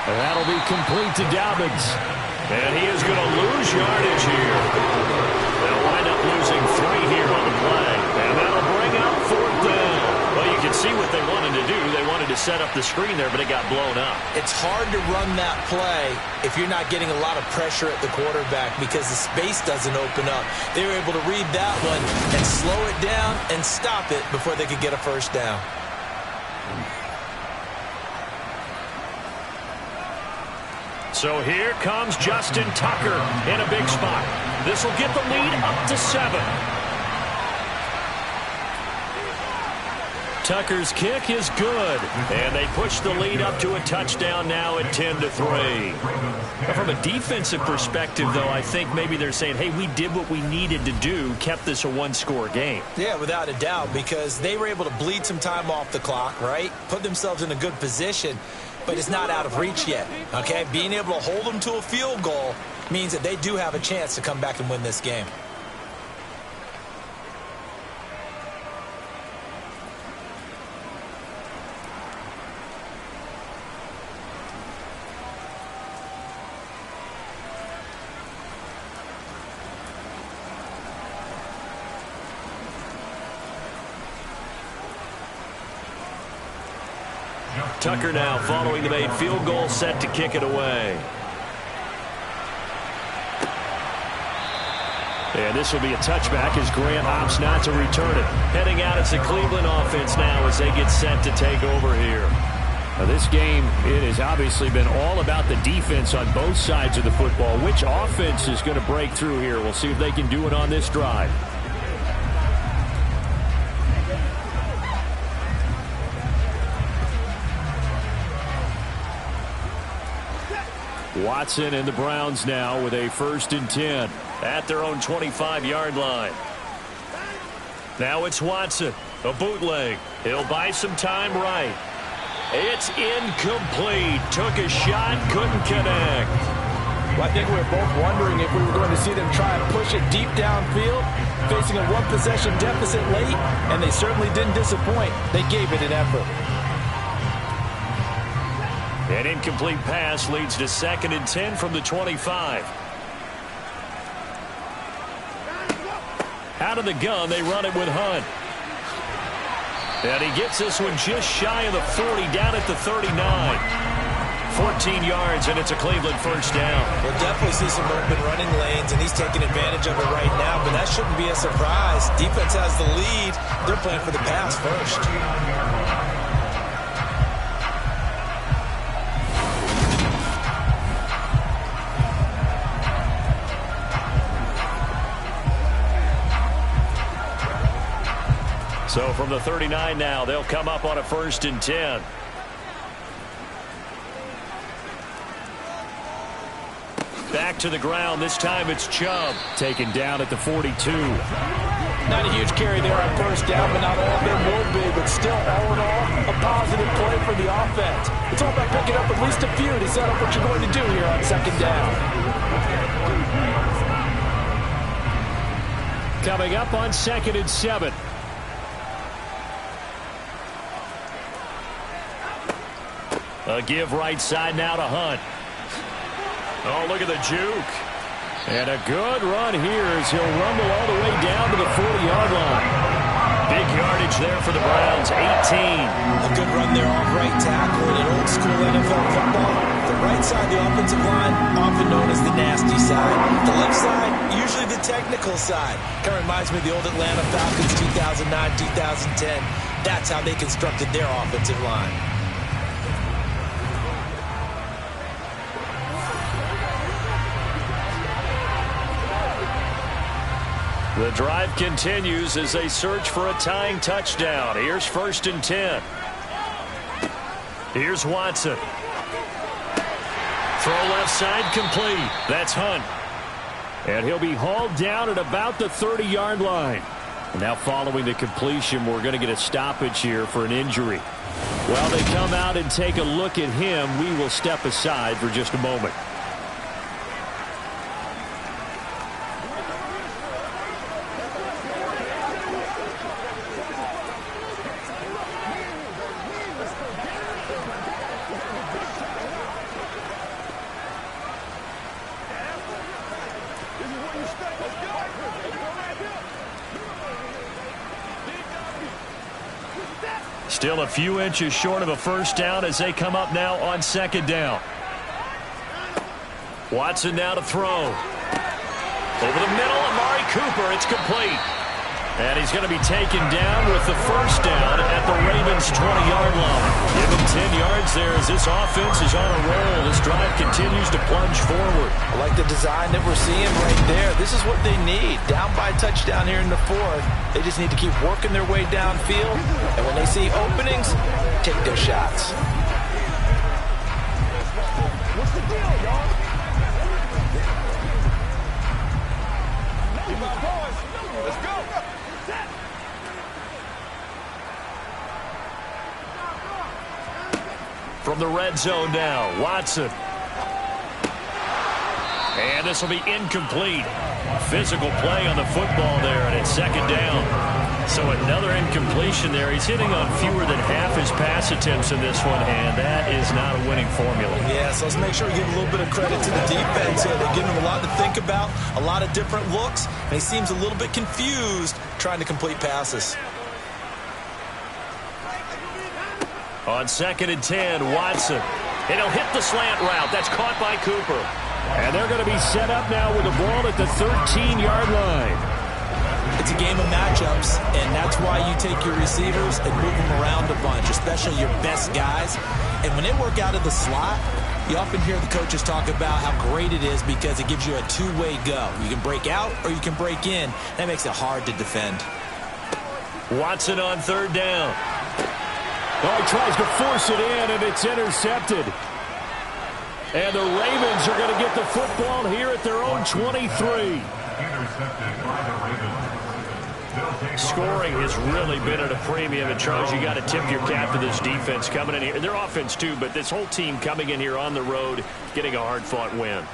And that'll be complete to Dobbins. And he is going to lose yardage here. They'll wind up losing 3 here on the play. And that'll bring up 4th down. Well, you can see what they wanted to do. They wanted to set up the screen there, but it got blown up. It's hard to run that play if you're not getting a lot of pressure at the quarterback because the space doesn't open up. They were able to read that one and slow it down and stop it before they could get a 1st down. So here comes Justin Tucker in a big spot. This will get the lead up to 7. Tucker's kick is good, and they push the lead up to a touchdown now at 10-3. From a defensive perspective, though, I think maybe they're saying, hey, we did what we needed to do, kept this a one-score game. Yeah, without a doubt, because they were able to bleed some time off the clock, right? Put themselves in a good position, but it's not out of reach yet, okay? Being able to hold them to a field goal means that they do have a chance to come back and win this game. Tucker now following the made field goal, set to kick it away. And this will be a touchback as Grant opts not to return it. Heading out, it's the Cleveland offense now as they get set to take over here. Now this game, it has obviously been all about the defense on both sides of the football. Which offense is going to break through here? We'll see if they can do it on this drive. Watson and the Browns now with a 1st and 10 at their own 25-yard line. Now it's Watson, a bootleg. He'll buy some time right. It's incomplete. Took a shot, couldn't connect. Well, I think we were both wondering if we were going to see them try and push it deep downfield, facing a one-possession deficit late, and they certainly didn't disappoint. They gave it an effort. An incomplete pass leads to 2nd and 10 from the 25. Out of the gun, they run it with Hunt. And he gets this one just shy of the 40, down at the 39. 14 yards, and it's a Cleveland 1st down. We'll definitely see some open running lanes, and he's taking advantage of it right now, but that shouldn't be a surprise. Defense has the lead. They're playing for the pass first. So from the 39 now, they'll come up on a 1st and 10. Back to the ground. This time it's Chubb. Taken down at the 42. Not a huge carry there on 1st down, but not all of them will be. But still, all in all, a positive play for the offense. It's all about picking up at least a few to set up what you're going to do here on 2nd down. Coming up on 2nd and 7. A give right side now to Hunt. Oh, look at the juke. And a good run here as he'll rumble all the way down to the 40-yard line. Big yardage there for the Browns, 18. A good run there off right tackle in an old school NFL football. The right side of the offensive line, often known as the nasty side. The left side, usually the technical side. Kind of reminds me of the old Atlanta Falcons 2009, 2010. That's how they constructed their offensive line. The drive continues as they search for a tying touchdown. Here's 1st and 10. Here's Watson. Throw left side complete. That's Hunt. And he'll be hauled down at about the 30-yard line. Now following the completion, we're going to get a stoppage here for an injury. While they come out and take a look at him, we will step aside for just a moment. Still a few inches short of a 1st down as they come up now on 2nd down. Watson now to throw. Over the middle, Amari Cooper. It's complete. And he's going to be taken down with the first down at the Ravens' 20-yard line. Give him 10 yards there as this offense is on a roll. This drive continues to plunge forward. I like the design that we're seeing right there. This is what they need. Down by a touchdown here in the fourth. They just need to keep working their way downfield. And when they see openings, take their shots. What's the deal, y'all? Let's go. From the red zone now, Watson. And this will be incomplete. Physical play on the football there, and it's second down. So another incompletion there. He's hitting on fewer than half his pass attempts in this one, and that is not a winning formula. Yeah, so let's make sure we give a little bit of credit to the defense here. They're giving him a lot to think about, a lot of different looks, and he seems a little bit confused trying to complete passes. On 2nd and 10, Watson. And he'll hit the slant route. That's caught by Cooper. And they're going to be set up now with the ball at the 13-yard line. It's a game of matchups, and that's why you take your receivers and move them around a bunch, especially your best guys. And when they work out of the slot, you often hear the coaches talk about how great it is because it gives you a two-way go. You can break out or you can break in. That makes it hard to defend. Watson on 3rd down. Oh, he tries to force it in, and it's intercepted. And the Ravens are going to get the football here at their own 23. Intercepted by the Ravens. Scoring has really been at a premium. And, Charles, you got to tip your cap to this defense coming in here. Their offense, too, but this whole team coming in here on the road, getting a hard-fought win.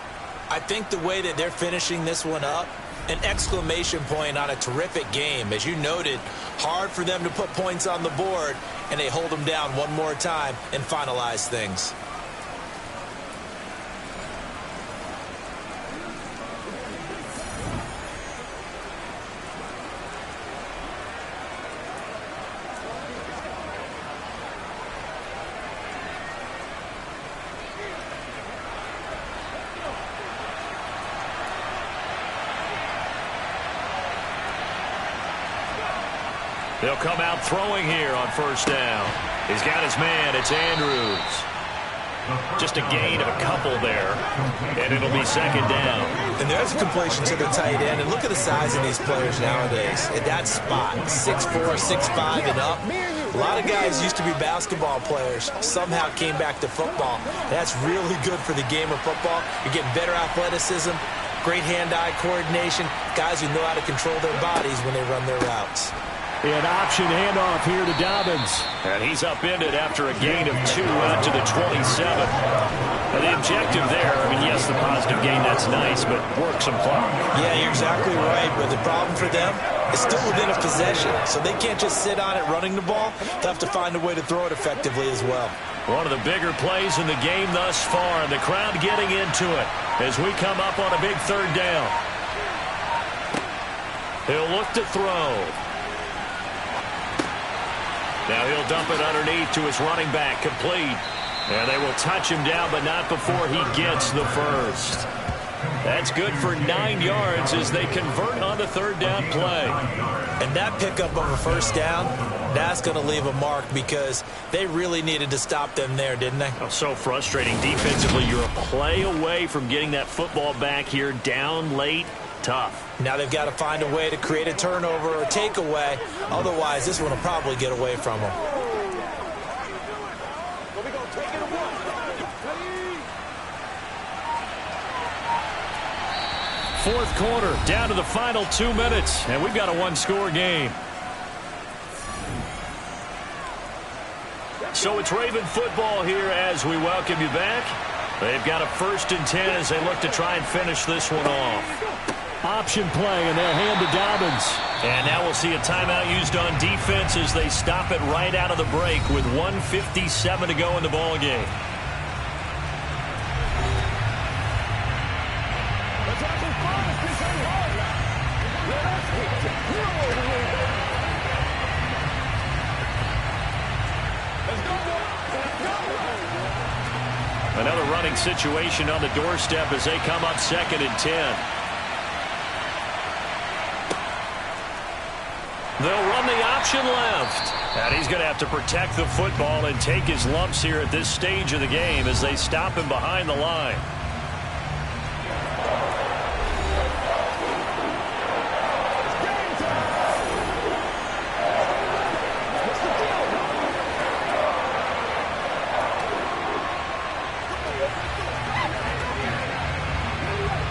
I think the way that they're finishing this one up, an exclamation point on a terrific game. As you noted, hard for them to put points on the board, and they hold them down one more time and finalize things. They'll come out throwing here on 1st down. He's got his man. It's Andrews. Just a gain of a couple there, and it'll be 2nd down. And there's a completion to the tight end. And look at the size of these players nowadays. At that spot, 6'4", 6'5", and up. A lot of guys used to be basketball players, somehow came back to football. That's really good for the game of football. You're getting better athleticism, great hand-eye coordination, guys who know how to control their bodies when they run their routes. An option handoff here to Dobbins. And he's upended after a gain of 2 out to the 27. And the objective there, I mean, yes, the positive gain, that's nice, but work some clock. Yeah, you're exactly right, but the problem for them is still within a possession, so they can't just sit on it running the ball. They'll have to find a way to throw it effectively as well. One of the bigger plays in the game thus far, and the crowd getting into it as we come up on a big 3rd down. He'll look to throw. Now he'll dump it underneath to his running back, complete. And they will touch him down, but not before he gets the first. That's good for 9 yards as they convert on the 3rd down play. And that pickup of a 1st down, that's going to leave a mark because they really needed to stop them there, didn't they? Oh, so frustrating. Defensively, you're a play away from getting that football back here down late. Tough. Now they've got to find a way to create a turnover or a takeaway. Otherwise, this one will probably get away from them. Fourth quarter, down to the final 2 minutes, and we've got a one-score game. So it's Raven football here as we welcome you back. They've got a 1st and 10 as they look to try and finish this one off. Option play, and they'll hand to Dobbins. And now we'll see a timeout used on defense as they stop it right out of the break with 1:57 to go in the ball game. Another running situation on the doorstep as they come up 2nd and 10. They'll run the option left. And he's going to have to protect the football and take his lumps here at this stage of the game as they stop him behind the line.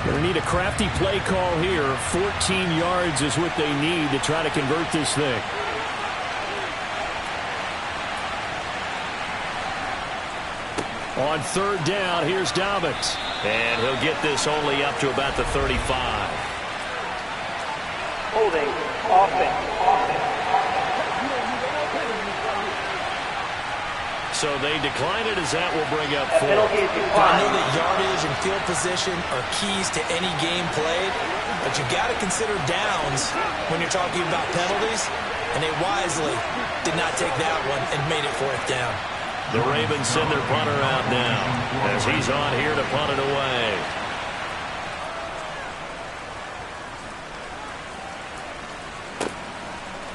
Going to need a crafty play call here. 14 yards is what they need to try to convert this thing. On third down, here's Dobbins. And he'll get this only up to about the 35. Holding, offense. So they decline it as that will bring up 4. I know that yardage and field position are keys to any game played, but you got to consider downs when you're talking about penalties, and they wisely did not take that one and made it 4th down. The Ravens send their punter out now as he's on here to punt it away.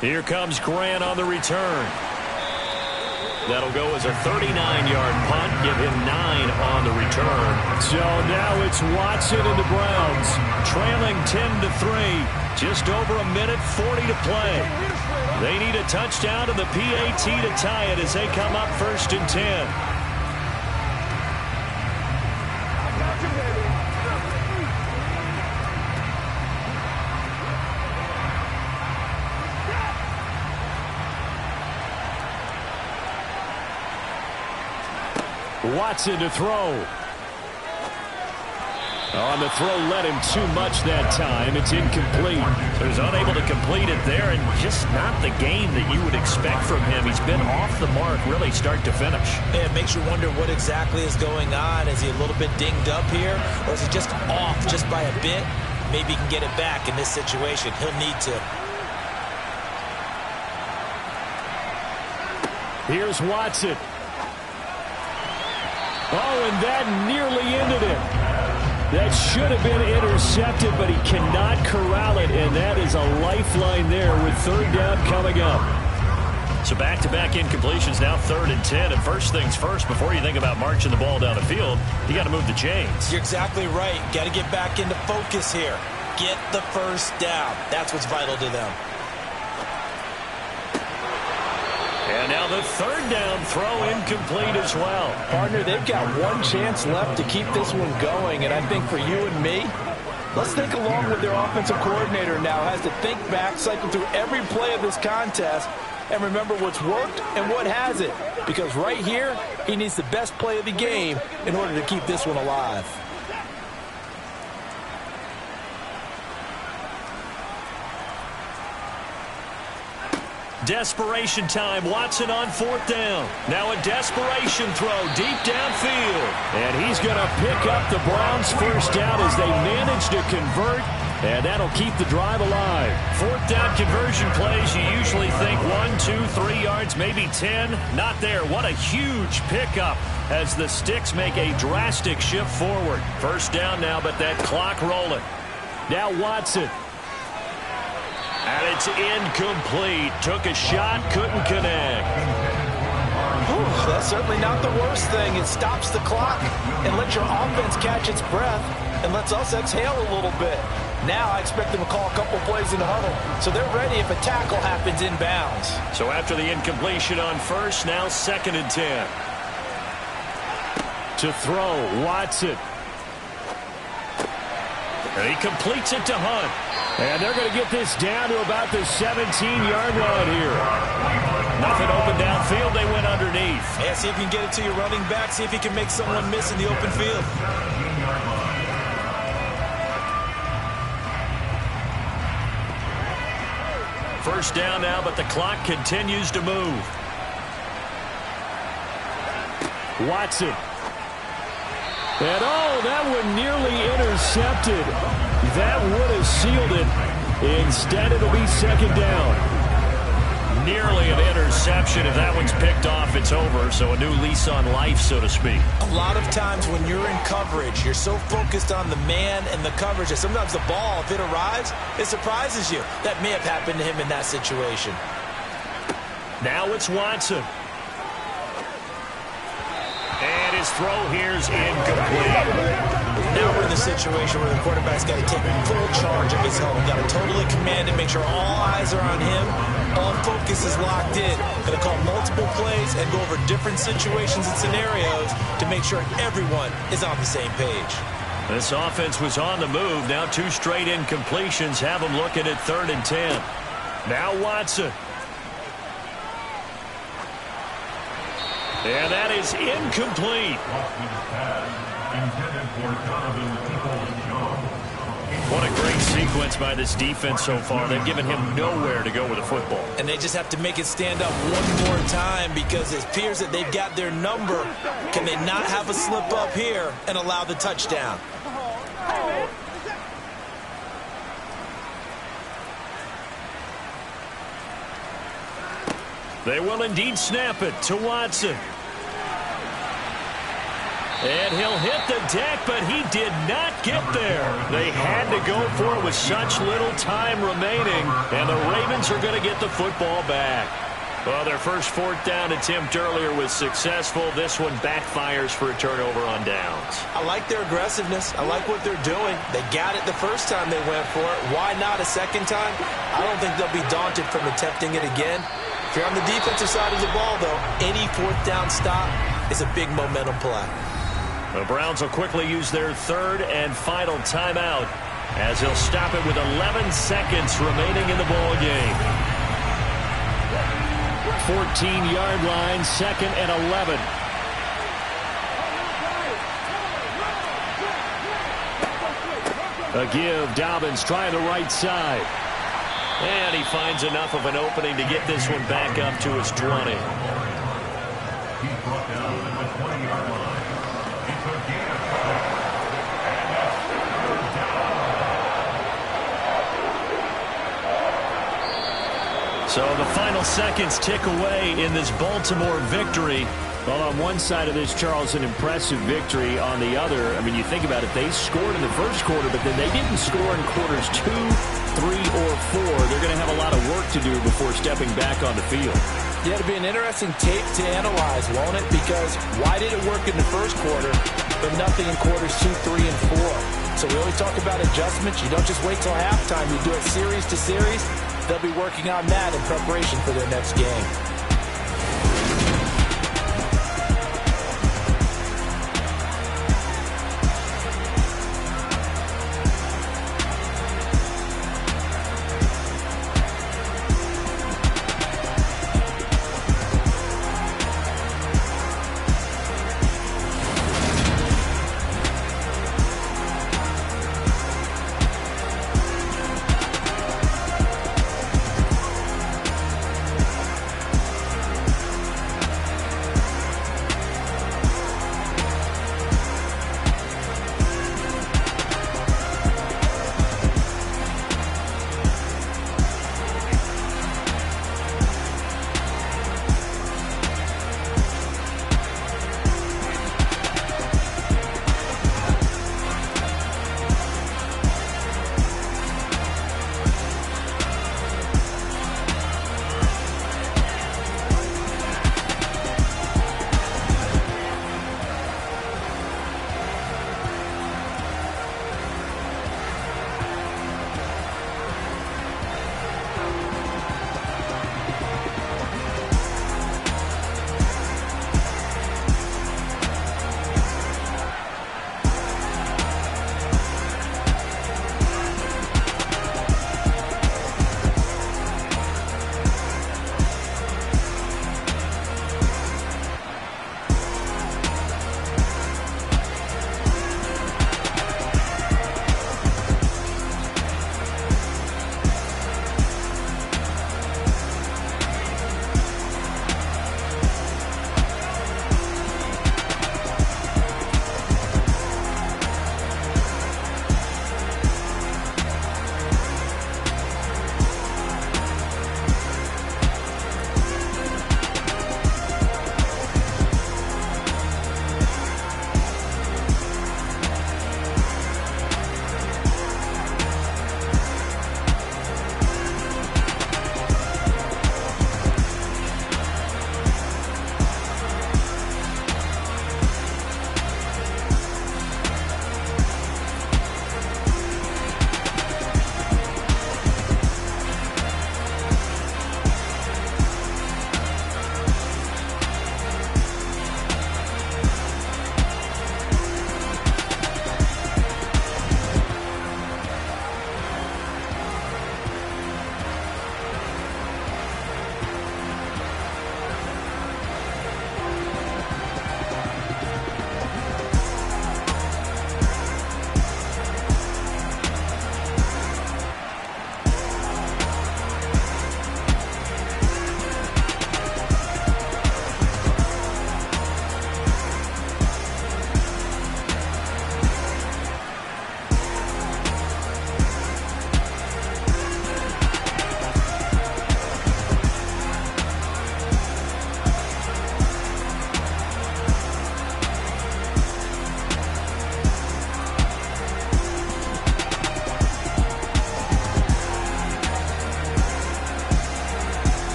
Here comes Grant on the return. That'll go as a 39-yard punt, give him 9 on the return. So now it's Watson and the Browns, trailing 10-3. Just over a minute, 40 to play. They need a touchdown and the PAT to tie it as they come up 1st and 10. Watson to throw. On the throw, led him too much that time. It's incomplete. So he's unable to complete it there, and just not the game that you would expect from him. He's been off the mark really start to finish. Yeah, it makes you wonder what exactly is going on. Is he a little bit dinged up here, or is he just off just by a bit? Maybe he can get it back in this situation. He'll need to. Here's Watson. Oh, and that nearly ended it. That should have been intercepted, but he cannot corral it, and that is a lifeline there with 3rd down coming up. So back-to-back incompletions, now 3rd and 10. And first things first, before you think about marching the ball down the field, you got to move the chains. You're exactly right. Got to get back into focus here. Get the 1st down. That's what's vital to them. And now the 3rd down throw incomplete as well. Partner, they've got one chance left to keep this one going, and I think for you and me, let's think along with their offensive coordinator now has to think back, cycle through every play of this contest, and remember what's worked and what hasn't. Because right here, he needs the best play of the game in order to keep this one alive. Desperation time. Watson on 4th down. Now a desperation throw deep downfield. And he's going to pick up the Browns' 1st down as they manage to convert. And that'll keep the drive alive. 4th down conversion plays, you usually think 1, 2, 3 yards, maybe 10. Not there. What a huge pickup as the Sticks make a drastic shift forward. 1st down now, but that clock rolling. Now Watson. And it's incomplete. Took a shot, couldn't connect. Whew, that's certainly not the worst thing. It stops the clock and lets your offense catch its breath and lets us exhale a little bit. Now I expect them to call a couple plays in the huddle, so they're ready if a tackle happens inbounds. So after the incompletion on 1st, now 2nd and 10. To throw, Watson. And he completes it to Hunt. And they're going to get this down to about the 17-yard line here. Nothing open downfield. They went underneath. Yeah, see if you can get it to your running back. See if you can make someone miss in the open field. First down now, but the clock continues to move. Watson. And oh, that one nearly intercepted. That would have sealed it. Instead, it'll be 2nd down. Nearly an interception. If that one's picked off, it's over. So a new lease on life, so to speak. A lot of times when you're in coverage, you're so focused on the man and the coverage that sometimes the ball, if it arrives, it surprises you. That may have happened to him in that situation. Now it's Watson. And his throw here's incomplete. Now we're in the situation where the quarterback's got to take full charge of his helmet. Got to totally command it, make sure all eyes are on him. All focus is locked in. Going to call multiple plays and go over different situations and scenarios to make sure everyone is on the same page. This offense was on the move. Now 2 straight incompletions have them looking at 3rd and 10. Now Watson. And that is incomplete. What a great sequence by this defense so far. They've given him nowhere to go with the football. And they just have to make it stand up one more time because it appears that they've got their number. Can they not have a slip up here and allow the touchdown? They will indeed snap it to Watson. And he'll hit the deck, but he did not get there. They had to go for it with such little time remaining, and the Ravens are going to get the football back. Well, their first 4th down attempt earlier was successful. This one backfires for a turnover on downs. I like their aggressiveness. I like what they're doing. They got it the first time they went for it. Why not a second time? I don't think they'll be daunted from attempting it again. If you're on the defensive side of the ball, though, any 4th down stop is a big momentum play. The Browns will quickly use their 3rd and final timeout as they'll stop it with 11 seconds remaining in the ball game. 14-yard line, 2nd and 11. A give, Dobbins trying the right side. And he finds enough of an opening to get this one back up to his 20. He's brought down at the 20-yard line. It's a gain of 5. So the final seconds tick away in this Baltimore victory. Well, on one side of this, Charles, an impressive victory. On the other, I mean, you think about it, they scored in the first quarter, but then they didn't score in quarters 2, 3, or 4. They're going to have a lot of work to do before stepping back on the field. Yeah, it'll be an interesting tape to analyze, won't it? Because why did it work in the first quarter, but nothing in quarters 2, 3, and 4? So we always talk about adjustments. You don't just wait till halftime. You do it series to series. They'll be working on that in preparation for their next game.